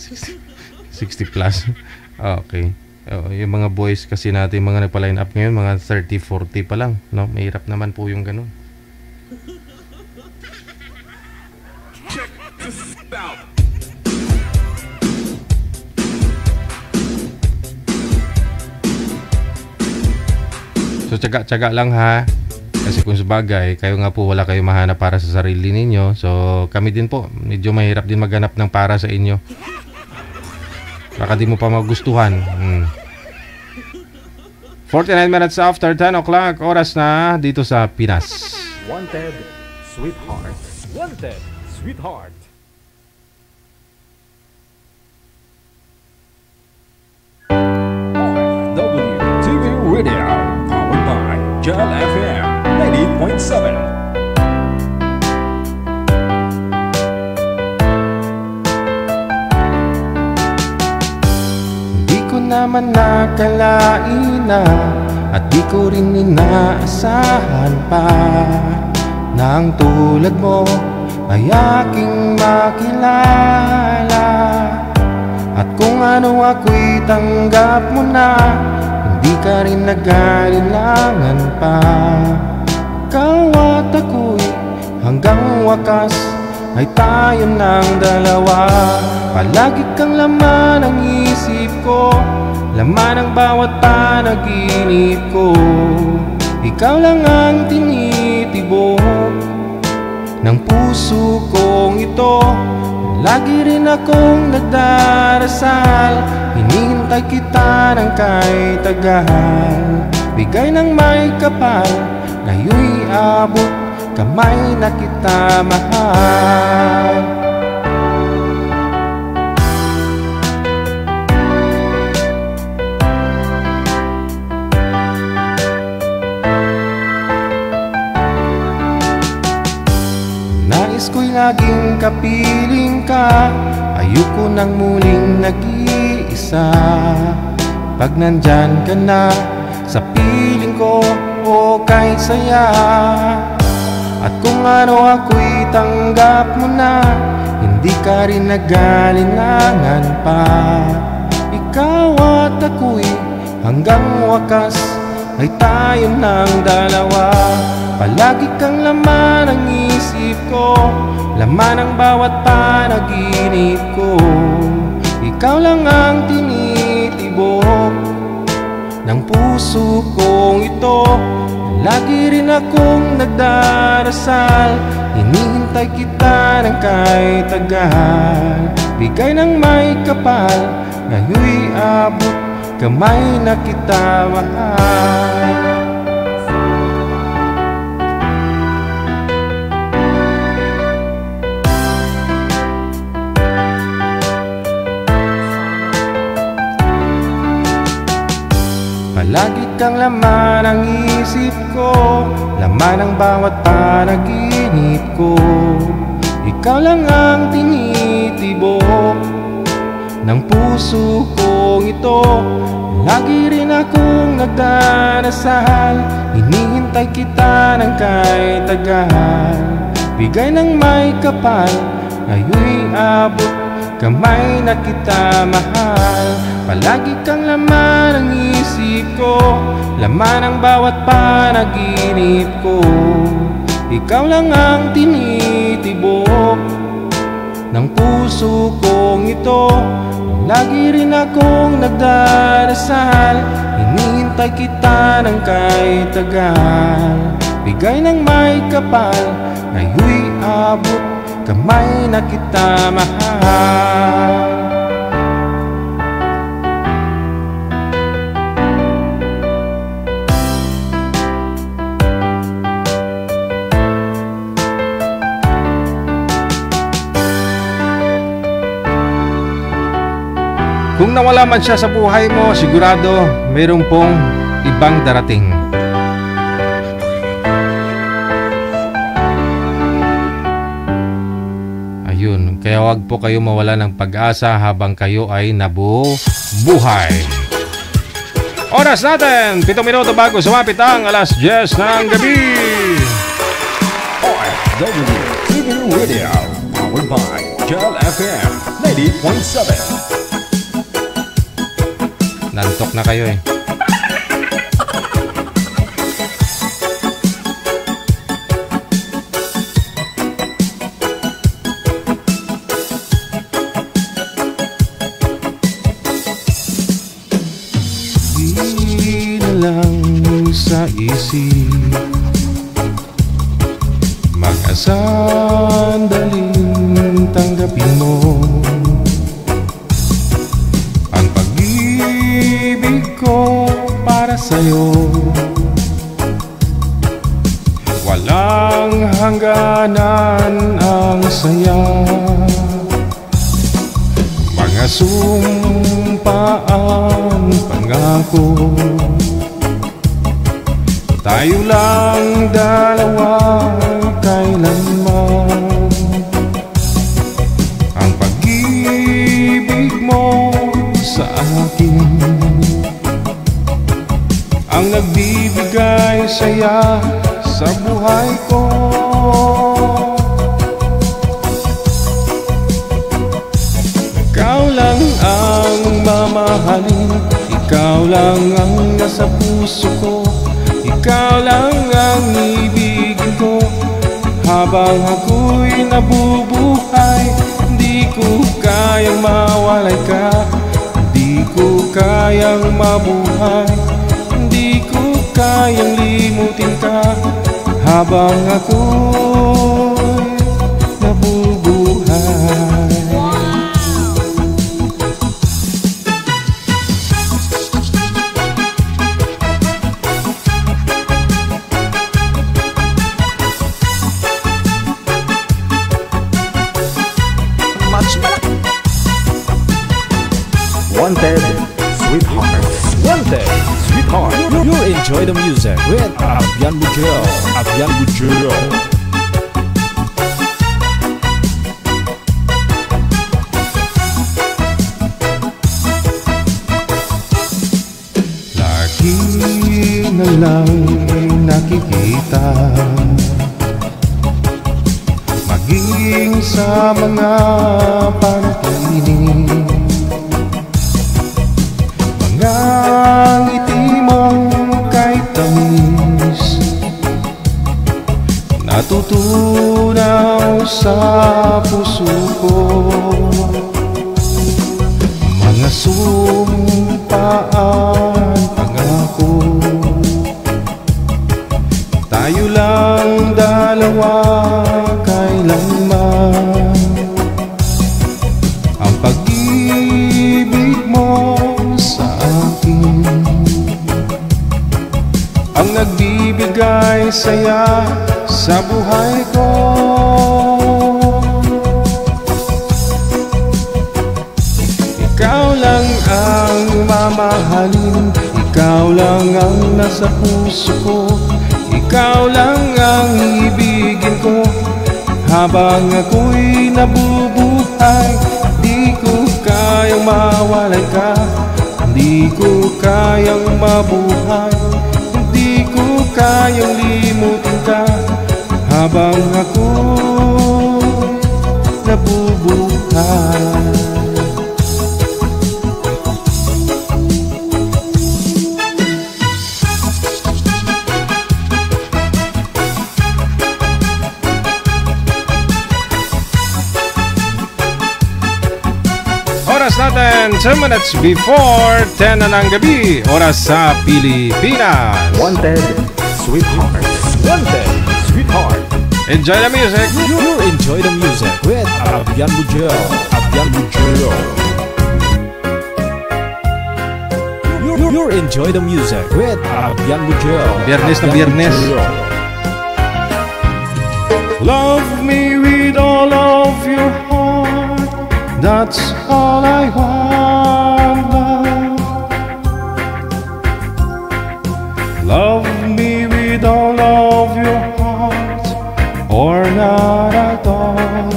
60 plus. Okay. Yung mga boys kasi natin, mga nagpa-line up ngayon, mga 30-40 pa lang, no? Mahirap naman po yung ganun. So tsaga-tsaga lang ha. Kasi kung sabagay, kayo nga po wala kayo mahanap para sa sarili ninyo. So kami din po, medyo mahirap din maghanap ng para sa inyo. Baka di mo pa magustuhan. 49 minutes after 10 o'clock, oras na dito sa Pinas. Wanted, Sweetheart. Wanted, Sweetheart. WTV Radio, powered by Jal FM 90.7. Naman nakalain na, at di ko rin inaasahan pa na ang tulad mo ay aking makilala. At kung ano ako'y tanggap mo na, hindi ka rin nag-alinlangan pa. Ikaw at ako'y hanggang wakas ay tayo ng dalawa. Palagi kang laman ng isip ko, laman ng bawat panaginip ko. Ikaw lang ang tinitibok ng puso kong ito. Lagi rin akong nagdarasal, hinihintay kita ng kay tagal. Bigay ng may kapal, ngayon'y abot kamay na kita mahal. Nais ko'y laging kapiling ka, ayoko nang muling nag-iisa. Pag nandyan ka na sa piling ko, okay saya. At kung ano ako'y tanggap mo na, hindi ka rin nag-alinlangan pa. Ikaw at ako'y hanggang wakas ay tayo ng dalawa. Palagi kang laman ng isip ko, laman ng bawat panaginip ko. Ikaw lang ang tinitibok ng puso kong ito. Lagi rin akong nagdarasal, hinihintay kita ng kay tagal. Bigay ng may kapal, ngayon'y abot kamay na kita mahal. Palagi kang laman ng isip ko, laman ng bawat panaginip ko. Ikaw lang ang tinitibok ng puso kong ito. Lagi rin akong nagdarasal, hinihintay kita ng kahit tagal. Bigay ng may kapal, ngayon'y abot kamay na kita mahal. Palagi kang laman ng isip ko, laman ng bawat panaginip ko. Ikaw lang ang tinitibok ng puso kong ito. Lagi rin akong nagdarasal, hinihintay kita ng kahit tagal. Bigay ng may kapal, ngayon'y abot kamay na kita mahal. Kung nawala man siya sa buhay mo, sigurado mayroon pong ibang darating. Ayun, kaya wag po kayo mawala ng pag-asa habang kayo ay nabubuhay. Oras natin, 7 minuto bago sumapit ang alas 10 ng gabi. OFW Evening Radio, powered by Cal FM 90.7. Nantok na kayo eh. Di na lang sa isip mag-asandaling tanggapin mo ang pag-ibig ko para sa'yo. Walang hangganan ang saya, mga sumpaan, pangako. Tayo lang dalawa kailanman. Ang pag-ibig mo sa akin ang nagbibigay saya sa buhay ko. Ikaw lang ang mamahalin, ikaw lang ang nasa puso ko. Ikaw lang ang ibigin ko habang ako'y nabubuhay. Hindi ko kayang mawalay ka, hindi ko kayang mabuhay, hindi ko kayang limutin ka habang ako'y nabubuhay. Wanted, Sweetheart. Wanted, Sweetheart. You enjoy the music with Abian Bujel. Abian Bujel. Lagi na lang nakikita, maging sa mga panaginip, mga ngiti mong kahit tamis, natutunaw sa puso ko. Mga sumpaan, pangako, tayo lang dalawa kailanman. Ang pag-ibig mo sa akin ang nagbibigay saya sa buhay ko. Ikaw lang ang mamahalin, ikaw lang sa puso ko. Ikaw lang ang ibigin ko. Habang ako'y nabubuhay, di ko kayang mawalay ka. Di ko kayang mabuhay, di ko kayang limutin ka. Habang ako'y nabubuhay. Oras natin 2 minutes before 10 na ng gabi. Oras sa Pilipinas. Wanted, sweetheart. Wanted, sweetheart. Enjoy the music. You enjoy the music with Abian Bujel. Abian Bujel. You enjoy the music with Abian Bujel. Biyernes na biyernes. Love me with all of your heart. That's all I want, love. Love me with all of your heart, or not at all.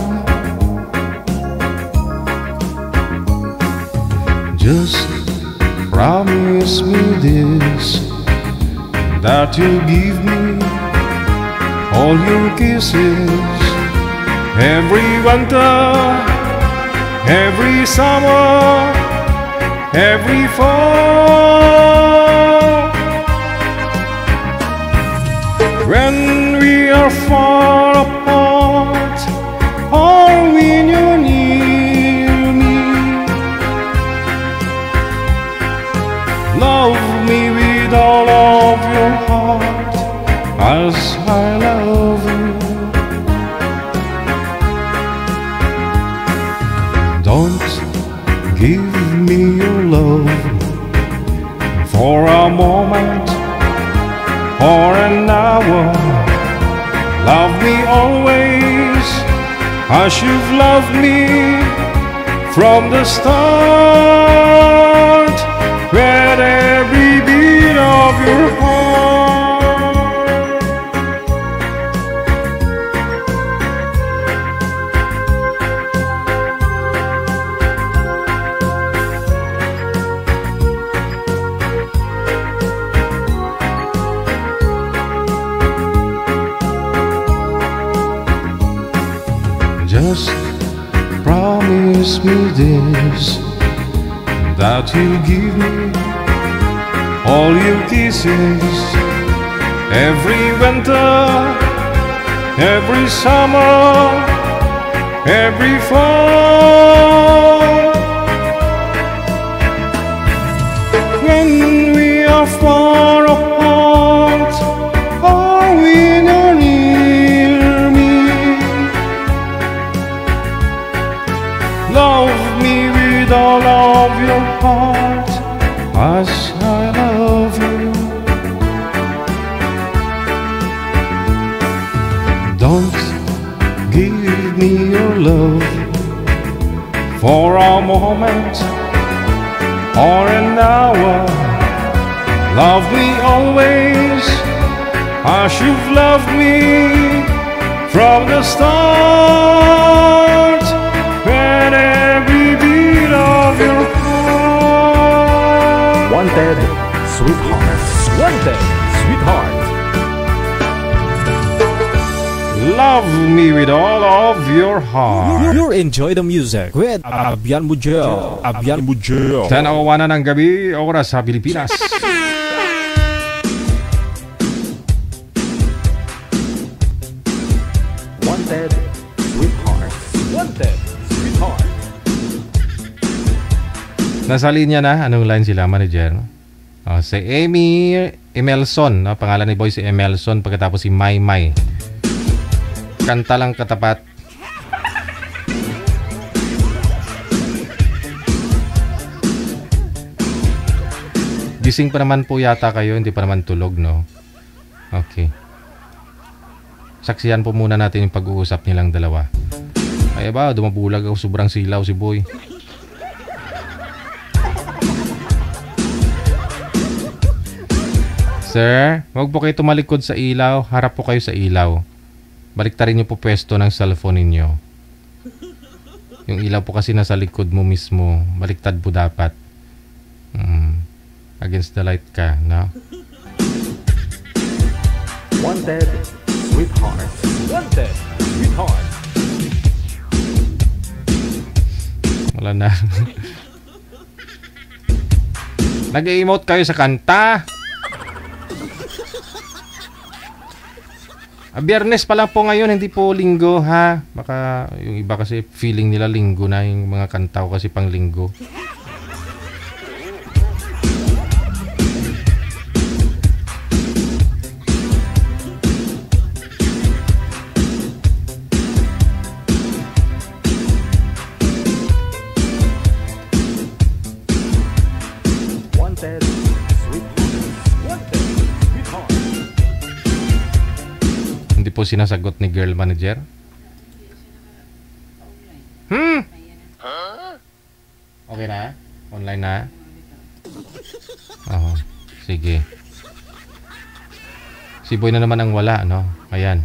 Just promise me this, that you'll give me all your kisses every winter, every summer, every fall. When we are far apart, or when you're near me, love me with all of your heart, as I love you. Don't give me your love for a moment or an hour. Love me always as you've loved me from the start, with every beat of your heart. Just promise me this, that you'll give me all your kisses every winter, every summer, every fall. When we are far apart, or when you're near me, love me with all of your heart, as I love you. Don't give me your love for a moment or an hour. Love me always as you've loved me from the start, when every beat of your heart. Wanted, sweetheart. Wanted, sweetheart. Love me with all of your heart. You enjoy the music with Abian Bujel. Abian Bujel. 10:01 na ng gabi, oras sa Pilipinas. Wanted, sweetheart. Wanted, sweetheart. Nasa linya na, anong line sila, manager? Si Amy Emelson, no? Pangalan ni boy si Emelson, pagkatapos si Mai Mai. Kanta lang katapat. Gising pa naman po yata kayo, hindi pa naman tulog, no? Okay. Saksiyan po muna natin yung pag-uusap nilang dalawa. Ay ba, dumabulag ako, sobrang silaw si boy. Sir, huwag po kayo tumalikod sa ilaw. Harap po kayo sa ilaw. Baliktarin niyo po pwesto ng cellphone ninyo. Yung ilaw po kasi nasa likod mo mismo. Baliktad po dapat. Against the light ka, no? Wanted, sweetheart. Wanted, sweetheart. Wala na. Nag-emote kayo sa kanta. Biyernes pa lang po ngayon, hindi po linggo, ha? Baka yung iba kasi feeling nila linggo na yung mga kanta ko kasi pang linggo. Wanted, sweetheart. Wanted, sweetheart. Hindi po sinasagot ni girl manager. Okay na? Online na? Oo. Sige. Si Boy na naman ang wala, no? Ayan.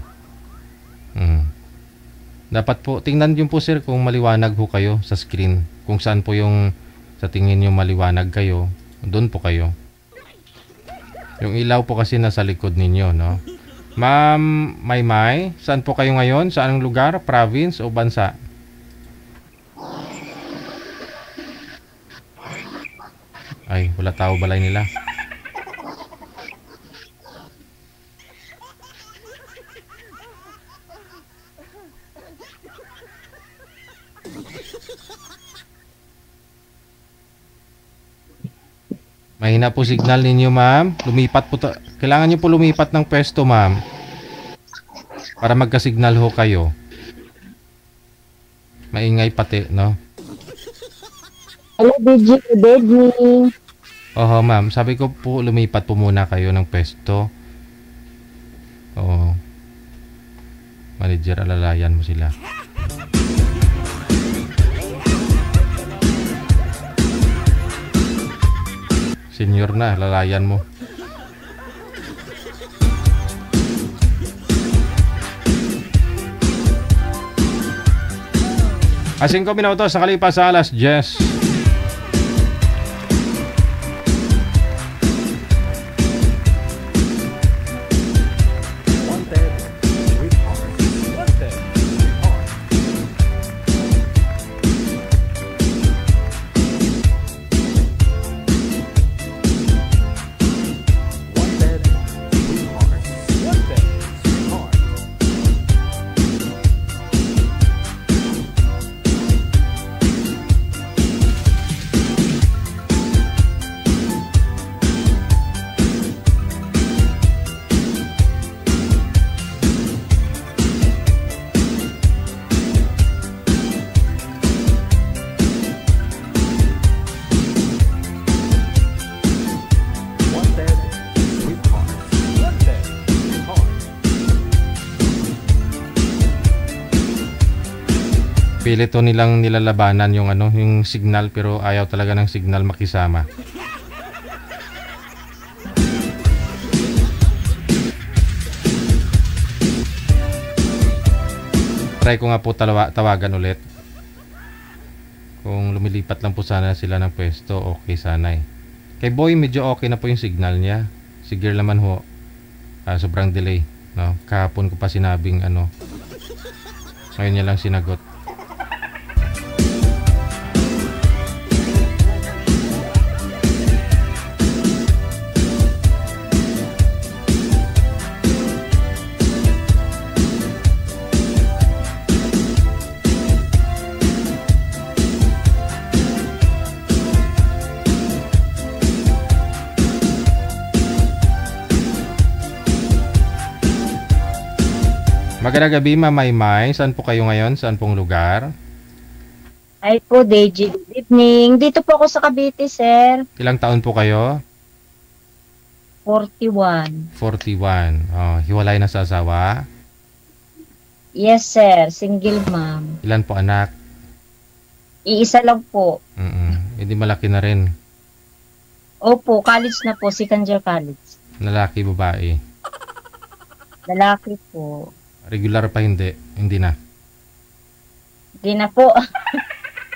Dapat po, tingnan nyo po sir kung maliwanag ho kayo sa screen. Kung saan po yung sa tingin nyo maliwanag kayo, doon po kayo. Yung ilaw po kasi nasa likod ninyo, no? Ma'am Maymay, saan po kayo ngayon? Saan ang lugar? Province o bansa? Ay, wala tao balay nila. Mahina po signal ninyo, ma'am. Lumipat po kailangan niyo po lumipat ng pwesto, ma'am. Para magka-signal ho kayo. Maingay pati, no? Hello, Deji. Oho, ma'am. Sabi ko po, lumipat po muna kayo ng pwesto. Oo. Manager, alalayan mo sila. Senior na, alalayan mo. A 5 minutos sa kalipas sa alas 10. Pilit to nilang nilalabanan yung yung signal pero ayaw talaga ng signal makisama. Try ko nga po tawagan ulit. Kung lumilipat lang po sana sila ng pwesto, okay sana eh. Kay Boy medyo okay na po yung signal niya. Si girl naman ho, sobrang delay, no? Kahapon ko pa sinabing ngayon niya lang sinagot. Magandang gabi, Ma'am Maymay. Saan po kayo ngayon? Saan pong lugar? Ay po, Deji. Good evening. Dito po ako sa Cavite, sir. Ilang taon po kayo? 41. 41. Oh, hiwalay na sa asawa? Yes, sir. Single mom. Ilan po anak? Iisa lang po. Hindi malaki na rin. Opo, college na po. Second year college. Lalaki, babae. Lalaki po. Regular pa hindi. Hindi na. Hindi na po.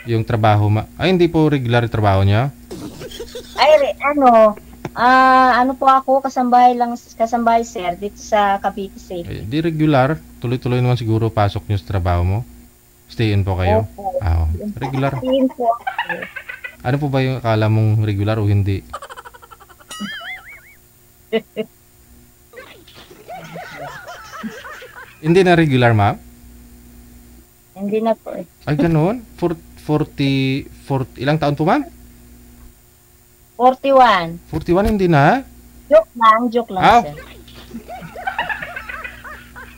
Yung trabaho ay hindi po regular yung trabaho niya. Ay, ano po ako, kasambahay sir, dito sa Cavite City. Di regular. Tuloy-tuloy naman siguro pasok niyo sa trabaho mo. Stay in po kayo. Opo. Regular. Yun po. Ano po ba yung akala mong regular o hindi? Hindi na regular, ma'am? Hindi na po. Ay, ganun? 40, ilang taon po, ma'am? 41. 41, hindi na? Joke lang, sir.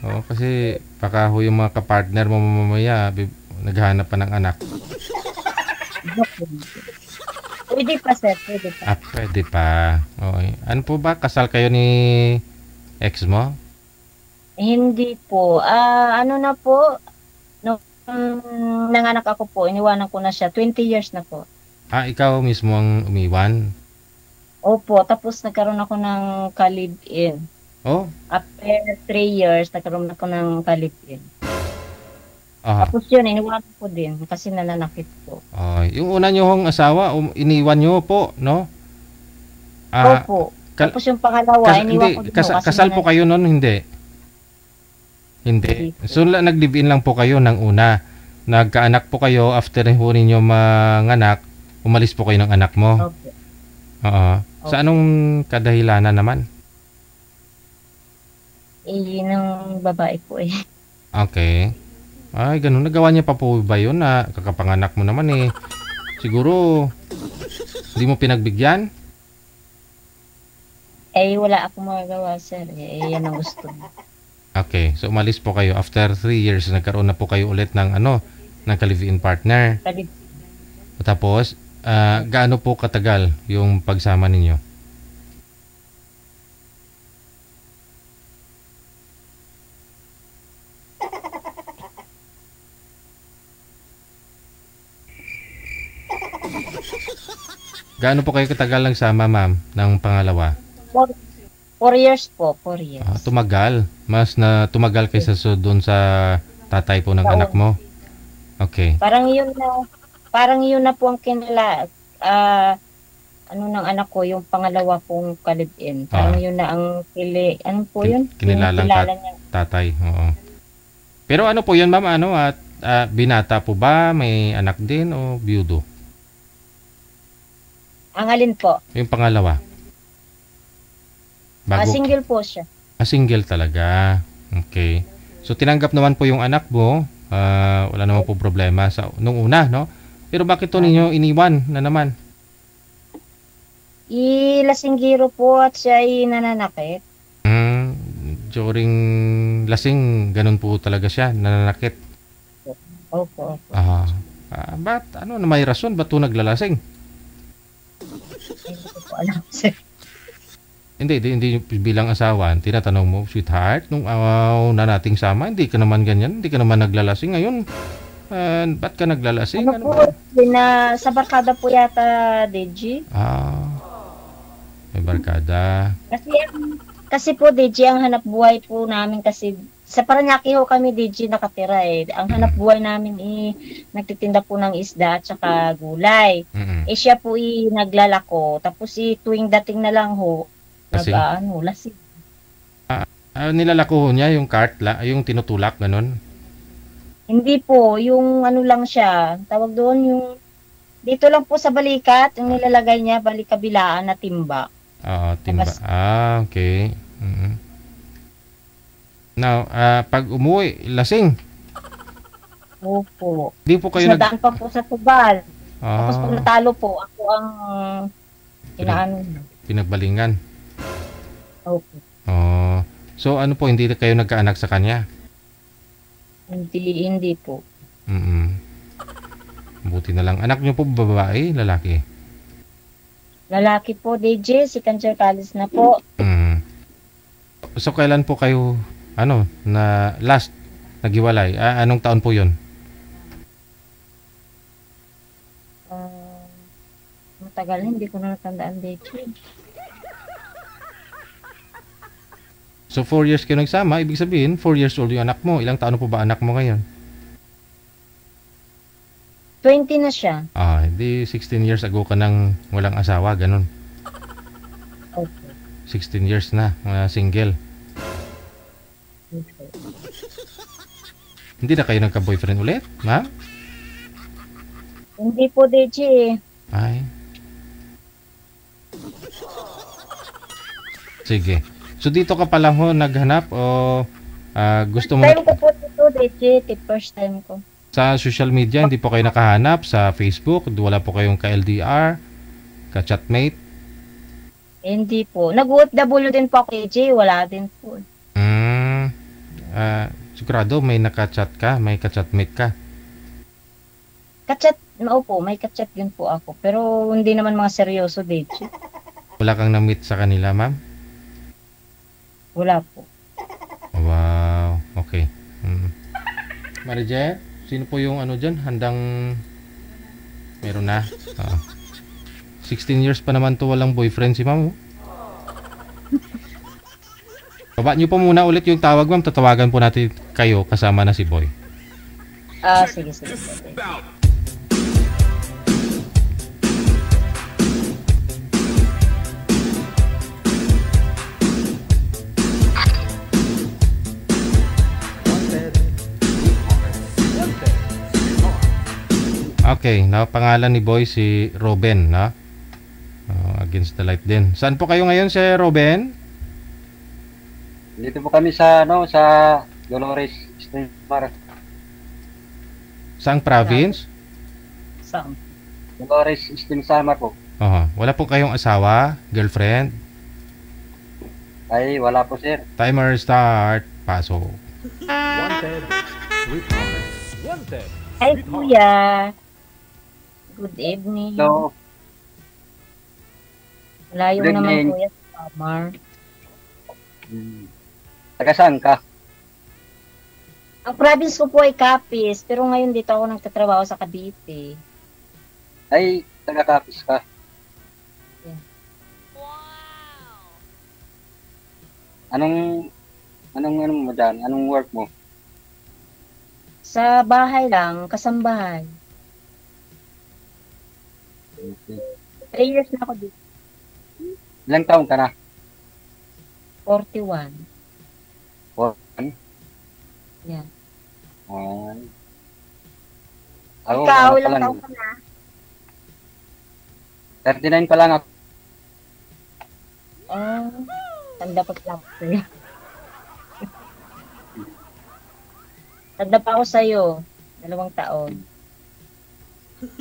Oo, kasi baka ho yung mga kapartner mo mamaya naghahanap pa ng anak. Joke lang. Pwede pa, sir. Pwede pa. Pwede pa. Okay. Ano po ba? Kasal kayo ni ex mo? Hindi po. Ano na po, nung nanganak ako po, iniwanan ko na siya. 20 years na po. Ikaw mismo ang umiwan? Opo, tapos nagkaroon ako ng ka-live-in. Oh? After 3 years, nagkaroon ako ng ka-live-in. Aha. Tapos yun, iniwanan ko din kasi nananakit po. Yung una nyo hong asawa, iniwan nyo po, no? Opo. Tapos yung pangalawa, iniwan ko din. Kasal po kayo noon, hindi? Hindi. So, nag-live-in lang po kayo ng una. Nagkaanak po kayo, after ho ninyo manganak, umalis po kayo ng anak mo. Opo. Oo. Sa anong kadahilanan naman? Ng babae po eh. Okay. Ay, ganun. Nagawa niya pa po ba yun na kakapanganak mo naman eh? Siguro, hindi mo pinagbigyan? Wala akong magagawa, sir. Yan ang gusto mo. Okay. So, umalis po kayo. After 3 years, nagkaroon na po kayo ulit ng ng ka-live-in partner. Tapos, gaano po katagal yung pagsama ninyo? Gaano po kayo katagal nagsama, ma'am, ng pangalawa? 4 years po, 4 years. Tumagal. Mas na tumagal kaysa doon sa tatay po ng anak mo. Okay. Parang yun na po ang ng anak ko, yung pangalawa pong ka-live-in. Parang yun na ang ano po yun? Kinilalang tatay. Oo. Pero ano po yun, ma'am? Binata po ba? May anak din o biyudo? Ang alin po? Yung pangalawa. Single po siya. Single talaga. Okay. So, tinanggap naman po yung anak mo. Wala naman po problema nung una, no? Pero bakit to ninyo iniwan na naman? Lasinggiro po at siya ay nananakit. During lasing, ganun po talaga siya, nananakit. Opo. Ba't na may rason? Ba't to naglalasing? Hindi ko po alam, sir. Hindi bilang asawa, tinatanong mo, sweetheart, nung na nating sama, hindi ka naman ganyan, hindi ka naman naglalasing ngayon. Ba't ka naglalasing? Sa barkada po yata, DG. May barkada. Kasi po, DG, ang hanap buhay po namin kasi, sa Paranaque ho kami, DG, nakatira eh. Ang hanap buhay namin nagtitinda po ng isda at saka gulay. Siya po naglalako, tapos tuwing dating na lang ho, lasing. Nilalako niya yung cart, yung tinutulak, ganun? Hindi po, yung lang siya, tawag doon yung, dito lang po sa balikat, yung nilalagay niya, balikabilaan na timba. Timba. Okay. Now, pag umuwi, lasing. Opo. Di po kayo nadaan pa po sa tubal. Tapos pag natalo po, ako ang pinagbalingan. Opo. So ano po, hindi kayo nagkaanak sa kanya? Hindi po. Buti na lang. Anak niyo po babae, lalaki? Lalaki po, DJ, second year college na po. So kailan po kayo na last naghiwalay? Anong taon po 'yon? Matagal, hindi ko na natandaan, DJ. So 4 years kayo nagsama, ibig sabihin 4 years old yung anak mo. Ilang taon po ba anak mo ngayon? 20 na siya. Hindi 16 years ago ka nang walang asawa, ganun. Okay. 16 years na, single. Okay. Hindi na kayo nagka-boyfriend ulit, ma'am? Hindi po, DJ. Ay. Sige. So dito ka pa lang ho naghanap o gusto mo Time ko po dito, DJ. First time ko. sa social media, hindi po kayo nakahanap sa Facebook, wala po kayong ka-LDR, ka-chatmate? Hindi po. Nag-OFW din po ako, DJ. Wala din po. Sigurado may naka-chat ka, may ka-chatmate ka. Kachat, po, may kachat din po ako. Pero hindi naman mga seryoso, DJ. Wala kang na-meet sa kanila, ma'am? Wala po. Wow, okay. Marijet, sino po yung ano dyan? Handang meron na? 16 years pa naman to walang boyfriend si ma'am. Baba nyo po muna ulit yung tawag, ma'am. Tatawagan po natin kayo kasama na si Boy. Sige. Okay, pangalan ni Boy si Robin, na? Against the light din. Saan po kayo ngayon, si Robin? Dito po kami sa Dolores Stimar. Saang province? Saan? Dolores Stimar po. Wala po kayong asawa, girlfriend? Ay, wala po, sir. Timer start. Pasok. Wanted, sweetheart. Wanted, Hi, Kuya. Good evening. So, Layo good naman, evening. Kuya, sa Samar. Taga saan ka? Ang province ko po ay Capiz, pero ngayon dito ako nagtatrabaho sa Cavite. Ay, taga Capiz ka. Anong mo dyan? Anong work mo? Sa bahay lang, kasambahay. Okay. 3 years na ako dito. Ilang taon ka na? 41. 41? Yan. Ako, Ikaw, ano pa ilang lang, taon ka na? 39 pa lang ako. Tanda pa lang ako sa'yo. Tanda pa ako sa'yo. 2 taon.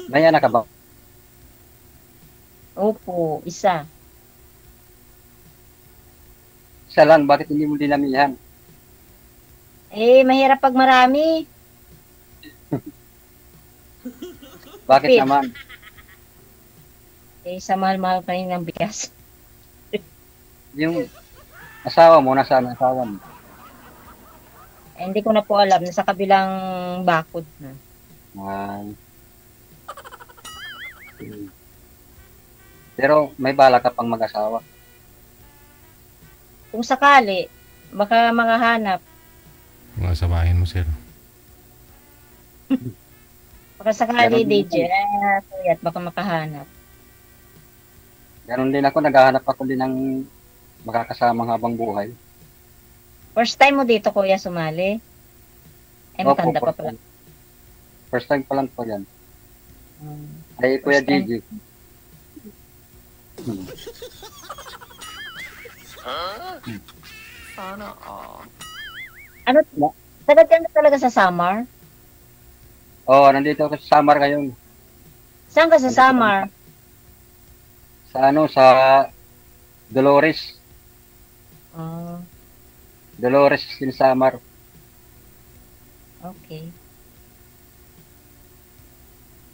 May anak ka ba? Opo, isa. Isa lang, bakit hindi mo dinamihan? Mahirap pag marami. Bakit Pit. naman? Sa mahal-mahal pa rin ng bigas. Yung asawa mo, nasaan ang asawa mo? Hindi ko na po alam. Nasa kabilang bakod na. Pero may bala ka pang mag-asawa. Kung sakali, baka makahanap. Mga sabahin mo, sir. Baka sakali, Meron DJ. At baka makahanap. Ganon din ako, naghahanap ako din ng makakasamang habang buhay. First time mo dito, Kuya, sumali? Matanda pa pala. First time pa lang po yan. Hmm. Ay, Kuya First time. Gigi. Sana all. Tagal ka na talaga sa Samar? Oo, nandito ako sa Samar ngayon. Saan ka sa Samar? Sa Dolores. Dolores in Samar. Okay.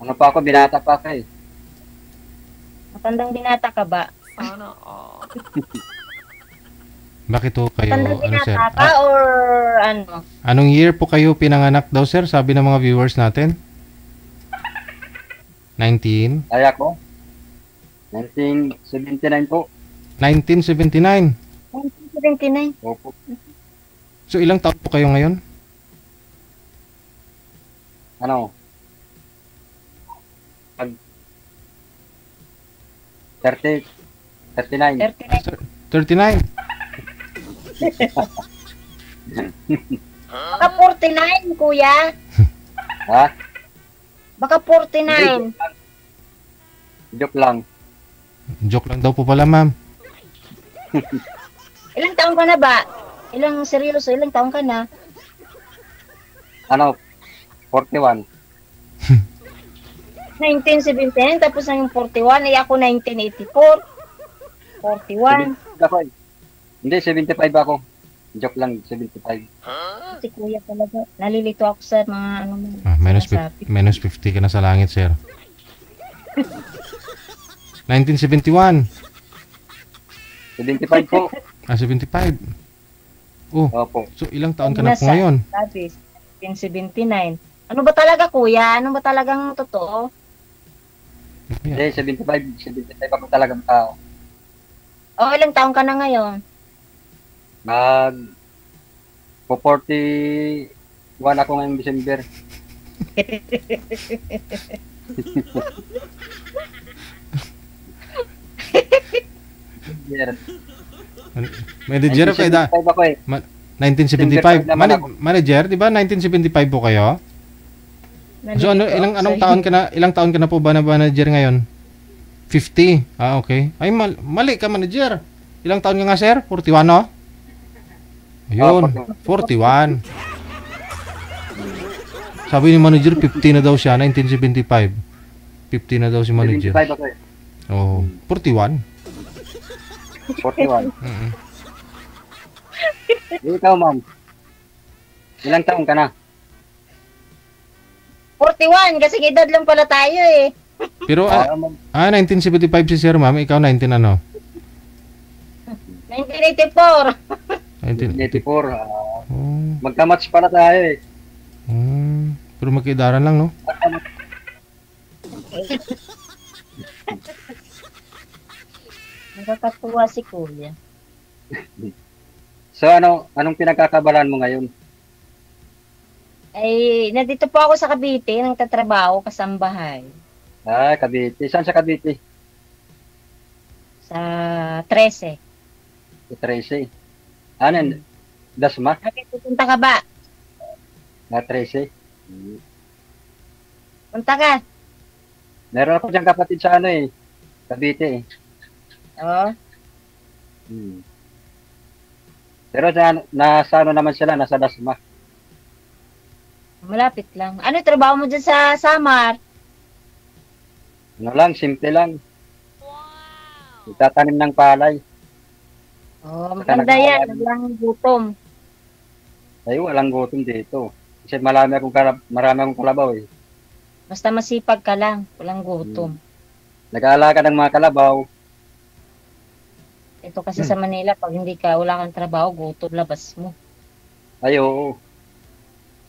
Ano pa ako, binata pa ako eh. Matandang binata ka ba? Sana all. Bakit ho kayo, Matandang ano sir? binata ka or ano? Anong year po kayo pinanganak daw, sir? Sabi ng mga viewers natin. 19? Kaya ko. 1979 po. 1979. 1979. Opo. So ilang taon po kayo ngayon? Ano? 39. 39. 39. Baka 49, kuya. Ha? Baka 49. Joke lang. Joke lang daw po pala, ma'am. Ilang taon ka na ba? Seryoso, ilang taon ka na? Ano? 41. 1979, tapos na yung 41, ay ako 1984. 41. Ako eh. Hindi, 75 ako. Joke lang, 75. Si kuya talaga. Nalilito ako sa mga ano mo. Minus 50 ka na sa langit, sir. 1971. 75 po. 75. Oh, Opo. so ilang taon ka na po ngayon? Sabi, 1979. Ano ba talaga, kuya? Ano ba talagang totoo? Hindi, 75 ako talagang tao. O, ilang taon ka na ngayon? Po 41 ako ngayong December. Manager kayo da? 1975 ako eh. 1975. Manager, di ba 1975 po kayo? So ilang taon ka na po ba na manager ngayon? 50. Ah, okay. Ay mali ka, manager. Ilang taon ka nga, sir? 41, no? Ayun, 41. Sabi ni manager 50 na daw siya, 1975. 50 na daw si manager. 75 ako eh. Oh, 41. 41. Ikaw, ma'am. Ilang taon ka na? 41, kasi edad lang pala tayo eh. Pero 1975 si sir, ma'am. Ikaw 19 ano? 1984. 1984. Oh. Magka-match pala tayo eh. Pero magkaidaran lang, no? Nakakatuwa si kuya. So anong pinagkakabalan mo ngayon? Ay, nandito po ako sa Cavite, nagtatrabaho kasambahay. Ah, Cavite. Saan sa Cavite? Sa 13. Sa 13. Ano? Dasma? Bakit pupunta ka ba? Na 13. Punta ka. Meron ako dyan kapatid sa ano eh. Cavite eh. Oo. Pero nasa ano naman sila, nasa Dasma. Malapit lang. Ano yung trabaho mo dyan sa Samar? Ano lang, simple lang. Itatanim ng palay. Oh, maganda yan. Walang gutom. Ay, walang gutom dito. Kasi marami akong kalabaw eh. Basta masipag ka lang. Walang gutom. Nag-aalaga ng mga kalabaw. Ito kasi sa Manila, pag wala kang trabaho, gutom labas mo. Ay, oo.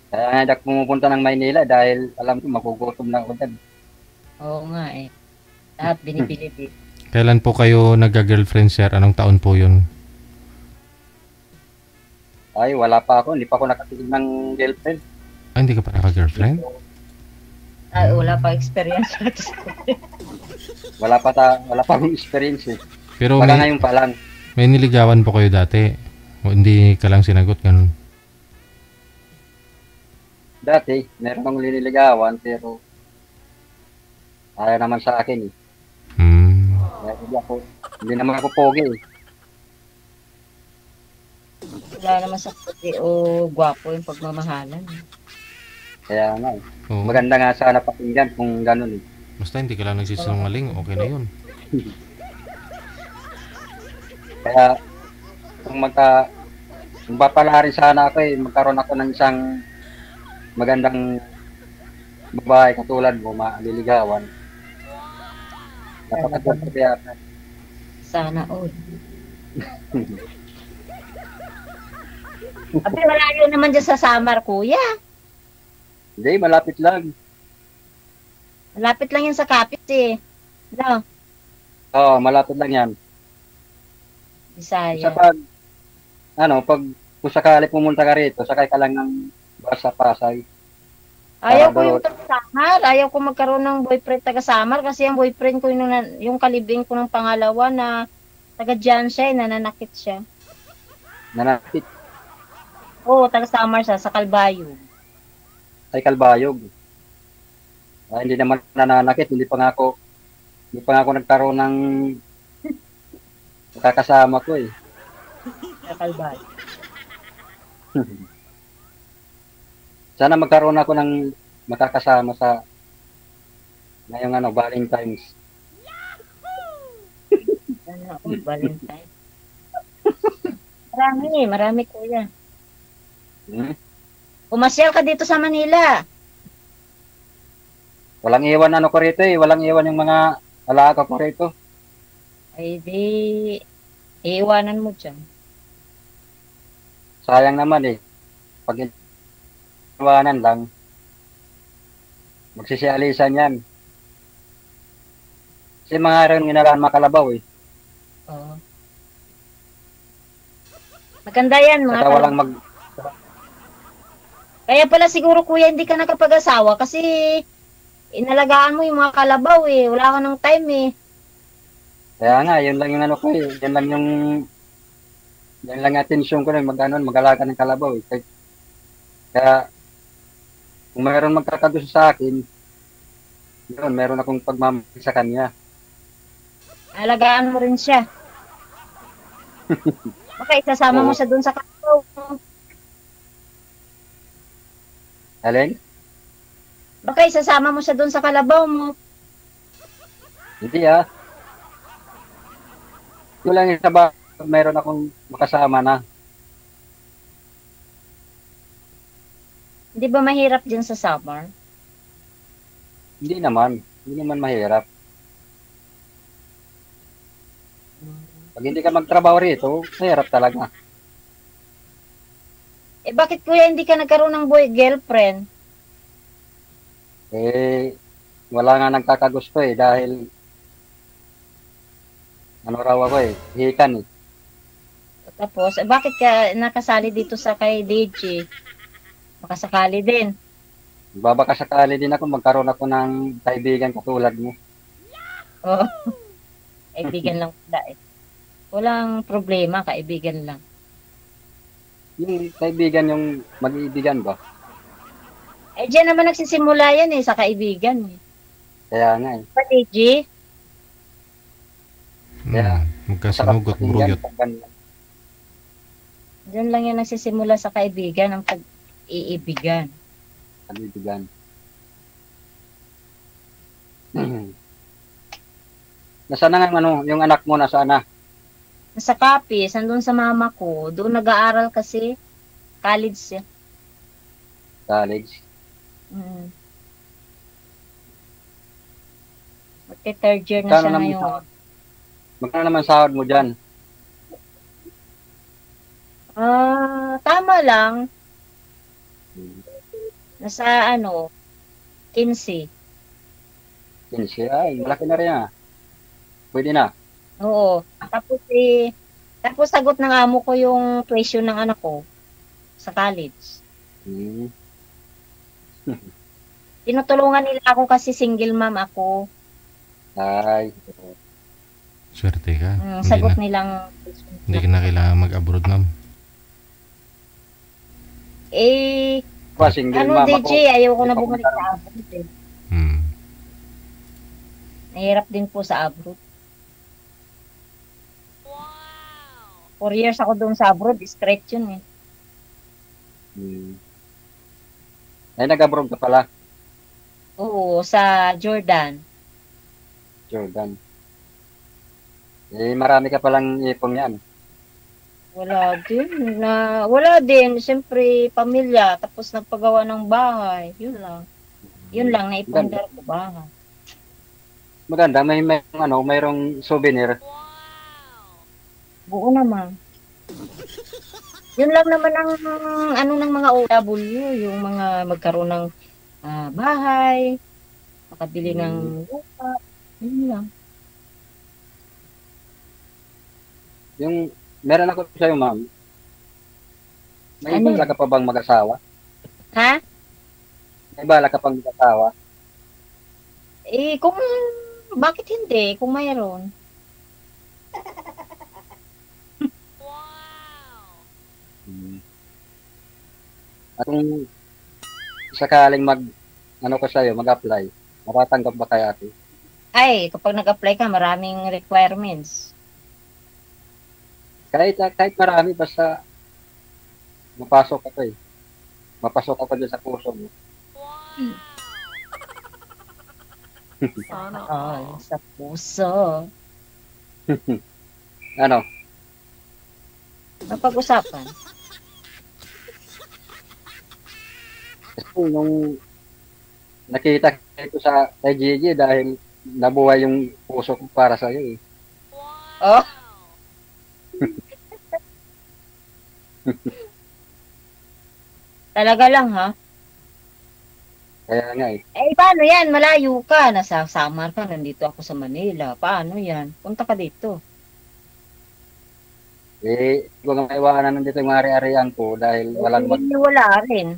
Kaya nga pumupunta ng Maynila dahil alam ko magugutom na ako dyan. Oo nga eh. Lahat binibili. Kailan po kayo nagka-girlfriend, sir? Anong taon po yun? Ay, wala pa ako. Hindi pa ako nakatigil ng girlfriend. Ah, hindi ka pa naka-girlfriend? Ay, wala pa experience. wala pa akong experience eh. Pero baka ngayon pa lang. May niligawan po kayo dati? O hindi ka lang sinagot, ganun? Dati, meron akong liniligawan pero ayaw naman sa akin eh. Hindi naman ako pogi eh. Wala naman sa puti o gwapo yung pagmamahalan. Kaya nga eh. Maganda nga sana pakinggan kung gano'n eh. Basta hindi ka lang nagsisinungaling, okay na yun. Kaya kung papala rin sana ako eh, magkaroon ako ng isang magandang babae katulad mo, maliligawan. Napakaganda kaya. Sana all. Abi, malayo naman dyan sa Samar, kuya. Hindi, malapit lang. Malapit lang yan sa Kapit eh. No? Oo, malapit lang yan. Bisaya. Sa pag kung sakali pumunta ka rito, sakay ka lang ng bus sa Pasay. Ayaw ko Para yung taga-Samar. Ayaw ko magkaroon ng boyfriend taga-Samar kasi ang boyfriend ko yung kalibing ko ng pangalawa na taga dyan siya, nananakit siya. nanakit Oo, taga-Samar siya, sa Calbayog. ay Kalbayog. Hindi naman nananakit, hindi pa nga ako nagkaroon ng kakasama ko eh. Sa Calbayog. Sana magkaroon ako ng makakasama sa ngayong Valentine's. Ano, Valentine. Marami kuya. Pumasyal ka dito sa Manila. Walang iwan ko rito eh. Walang iwan yung mga alaga ko rito. Ay di, iiwanan mo dyan. Sayang naman eh. Pag iwanan lang, magsisialisan yan. Kasi mga rin ginaraan makalabaw eh. Oo. Maganda yan mga Saka walang Kaya pala siguro kuya hindi ka nakapag-asawa kasi inalagaan mo yung mga kalabaw eh. Wala ka ng time eh. Kaya nga, yun lang yung ko eh. Yun lang atensyon ko na mag-alaga ng kalabaw eh. Kaya kung mayroon magkakagusto sa akin, yun, meron akong pagmamahal sa kanya. Alagaan mo rin siya. Baka isasama mo siya dun sa kalabaw. Alin? Baka isasama mo siya dun sa kalabaw mo. Hindi ah. Ito lang yung sabah, mayroon akong makasama na. Hindi ba mahirap dyan sa summer? Hindi naman mahirap. Pag hindi ka magtrabaho rito, mahirap talaga. Eh bakit kuya hindi ka nagkaroon ng girlfriend? Eh, wala nga nagkakagusto eh dahil raw ako eh, hikan eh. Tapos, bakit ka nakasali dito sa kay DJ? Makasakali din. Babaka sakali din ako magkaroon ako ng kaibigan katulad mo. Oo. Kaibigan lang pala eh. Walang problema, kaibigan lang. Yung kaibigan yung mag-iibigan ba? Eh, dyan naman nagsisimula yan eh, sa kaibigan eh. Kaya nga eh. Pa, DJ? Kaya, magkasinugot, buruyot. Diyan lang yan nagsisimula sa kaibigan ang pag-iibigan. Kaibigan. Nasaan na nga yung anak mo, nasaan na? Nasa Capiz, nandun sa mama ko. Doon nag-aaral kasi. College siya. College? Third year na siya ngayon. Magkano naman sahod mo dyan? Tama lang. Nasa 15. 15? Ay, malaki na rin ah. Pwede na. Oo. Tapos sagot ng amo ko yung tuition ng anak ko sa college. Tinutulungan nila ako kasi single mom ako. Ay. Swerte ka. Sagot nilang hindi ka na kailangan mag-abroad, ma'am. Eh, single mom DJ, ako. ayaw ko na bumalik sa abroad eh. Nahirap din po sa abroad. 4 years ako doon sa abroad, straight yun eh. Ay, nag-abroad ka pala? Oo, sa Jordan. Jordan. Eh, marami ka palang ipon yan. Wala din. Siyempre, pamilya. Tapos nagpagawa ng bahay. Yun lang. Yun lang, naipundar ko bahay. Maganda. Mayroong souvenir. Buo naman. Yun lang naman ang ng mga OW. Yung mga magkaroon ng bahay. Makabili ng lupa. Yun lang. Meron ako sa'yo, ma'am. May Ano? bala ka pa bang mag-asawa? Ha? May bala ka pang mag-asawa? Eh, bakit hindi? Kung mayroon. Hmm. At kung sakaling ano ko sa'yo, mag-apply, matatanggap ba kaya ate? Ay, kapag nag-apply ka, maraming requirements. Kahit marami, basta mapasok ako eh. Mapasok ako dyan sa kurso mo. Sana Ay, all. sa puso. Ano? Mapag-usapan. Kasi nung nakita ko sa kay Gigi dahil nabuhay yung puso ko para sa'yo eh. Oh. Talaga lang, ha? Kaya nga eh. Eh, paano yan? Malayo ka. Nasa Samar ka. Nandito ako sa Manila. Paano yan? Punta ka dito. Eh, ko nga maiwanan nandito yung ari-arian ko dahil walang Hindi wala rin.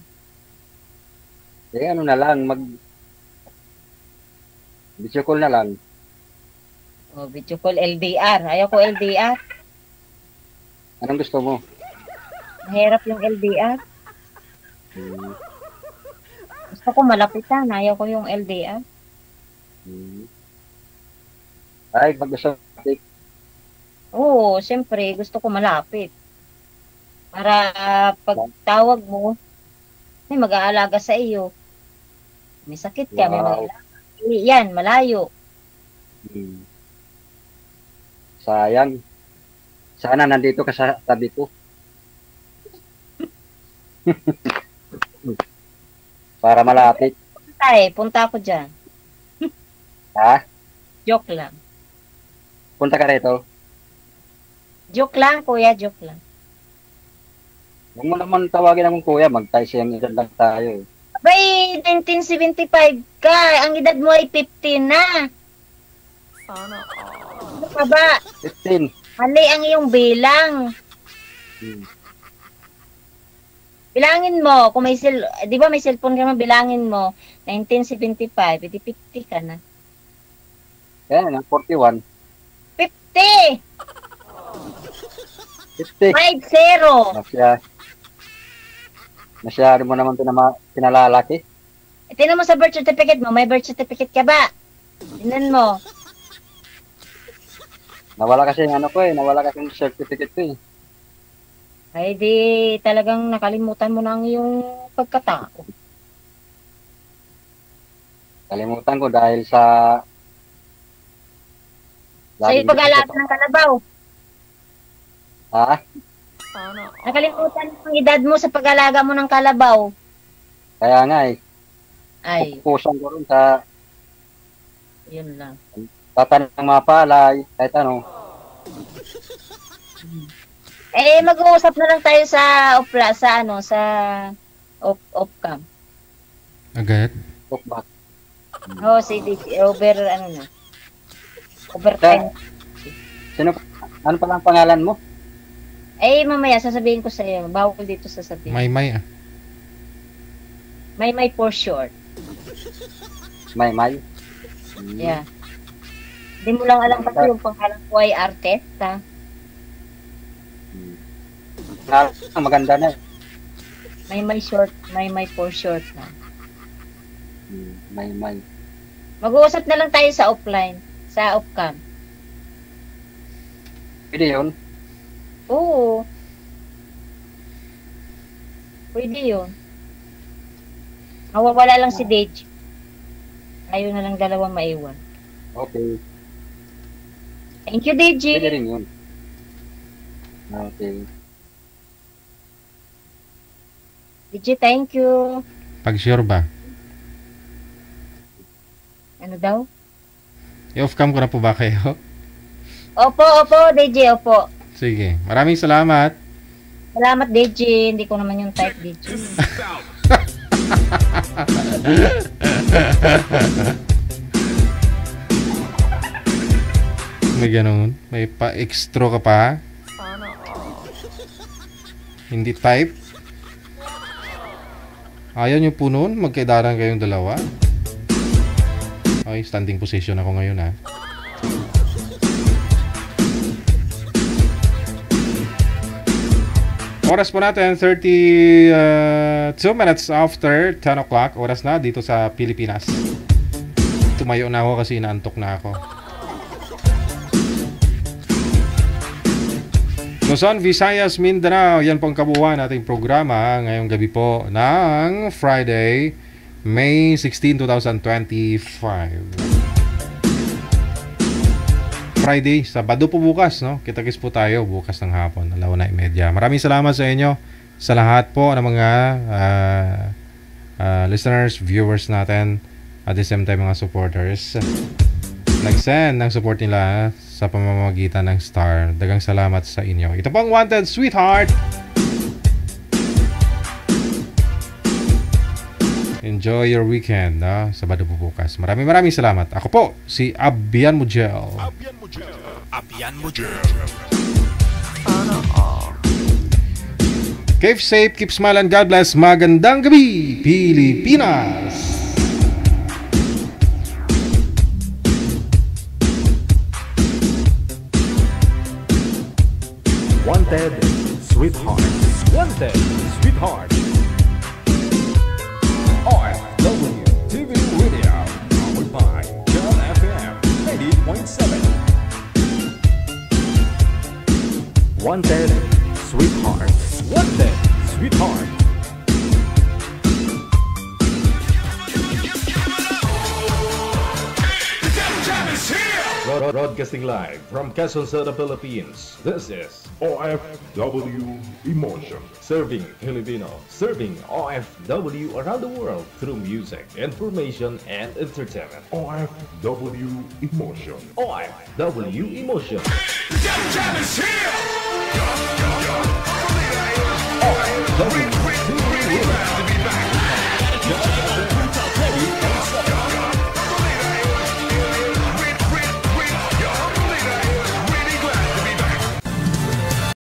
ano na lang, video call na lang. Oh, video call LDR. Ayaw ko LDR. Anong gusto mo? Mahirap yung LDR. Hmm. Gusto ko malapitan. Ayaw ko yung LDR. Hmm. Ay, pag gusto Oo, siyempre, gusto ko malapit. Para pag tawag mo, may mag-aalaga sa iyo. May sakit ka, may Wow. mag-aalaga. Yan, malayo. Hmm. Sayang. Sana nandito ka sa tabi ko. Para malapit. Punta ako dyan. Ha? Joke lang. Punta ka rito. Joke lang, kuya, joke lang. Huwag mo naman tawagin akong kuya. Magtaisiyang edad lang tayo. Abay, 1975 ka. Ang edad mo ay 15 na. Sana all. Ano ka ba? 15. Mali ang iyong bilang. Hmm. Bilangin mo, kung di ba may cellphone ka mo, bilangin mo, 1975, edi 50 ka na. Kaya nga, 41. 50! 50. 50! Masyado mo naman pinalalaki. Tingnan mo sa birth certificate mo, may birth certificate ka ba? Tingnan mo. Nawala kasi yung nawala kasi yung certificate ko eh. Ay di talagang nakalimutan mo na ang iyong pagkatao. Kalimutan ko dahil sa... Sa iyong pag-alaga ng kalabaw. Ha? Sana all. Nakalimutan mo ang edad mo sa pag-alaga mo ng kalabaw. Kaya nga eh. Ay, Pupusan ko rin sa yun lang. tatanim ng mga palay, kahit ano. Eh, mag-uusap na lang tayo sa off-cam. Agad? Tukbak. Oh, si DJ, over 10. Sino, ano pala ang pangalan mo? Eh, mamaya, sasabihin ko sa iyo. Bawal dito sasabihin. May ah. May for short. May. Yeah. Hindi mo lang alam kasi yung pangalan ko ay Arteta. Maganda na eh. May short, may for short na. May. Mag-uusap na lang tayo sa offline, sa off-cam. Pwede yun. Oo. Pwede yun. Mawawala lang si Deji. Ayaw na lang dalawang maiwan. Okay. Thank you, Deji. Pwede rin yun. Okay. Deji, thank you. Pag sure ba? Ano daw? I-off-cam ko na po ba kayo? Opo, Deji, opo. Sige. Maraming salamat. Salamat, Deji. Hindi ko naman yung type, Deji. May ganun. May pa-extra ka pa. Sana all. Hindi type. Ayaw nyo po nun? Magkaidaran kayong dalawa? Okay, standing position ako ngayon ha. Oras po natin, 32 minutes after 10 o'clock. Oras na dito sa Pilipinas. Tumayo na ako kasi inaantok na ako. Luzon, Visayas, Mindanao. Yan po ang kabuuan nating programa ngayong gabi po ng Friday, May 16, 2025. Friday, Sabado po bukas, no? Kita-kits po tayo bukas ng hapon, 1:30. Maraming salamat sa inyo, sa lahat po ng mga listeners, viewers natin, at the same time mga supporters. Nag-send ng support nila sa pamamagitan ng Star. Dagang salamat sa inyo. Ito po ang Wanted Sweetheart. Enjoy your weekend, no? Sabado po bukas. Maraming salamat. Ako po, si Abyan Mujel. Keep safe, keep smiling, God bless. Magandang gabi, Pilipinas! Wanted Sweetheart. Wanted Sweetheart. OFW TV Radio. Powered by John FM 80.7. Wanted Sweetheart. Wanted Sweetheart. Broadcasting live from Quezon City, Philippines. This is OFW Emotion. Serving Filipino. Serving OFW around the world through music, information, and entertainment. OFW Emotion. OFW Emotion. OFW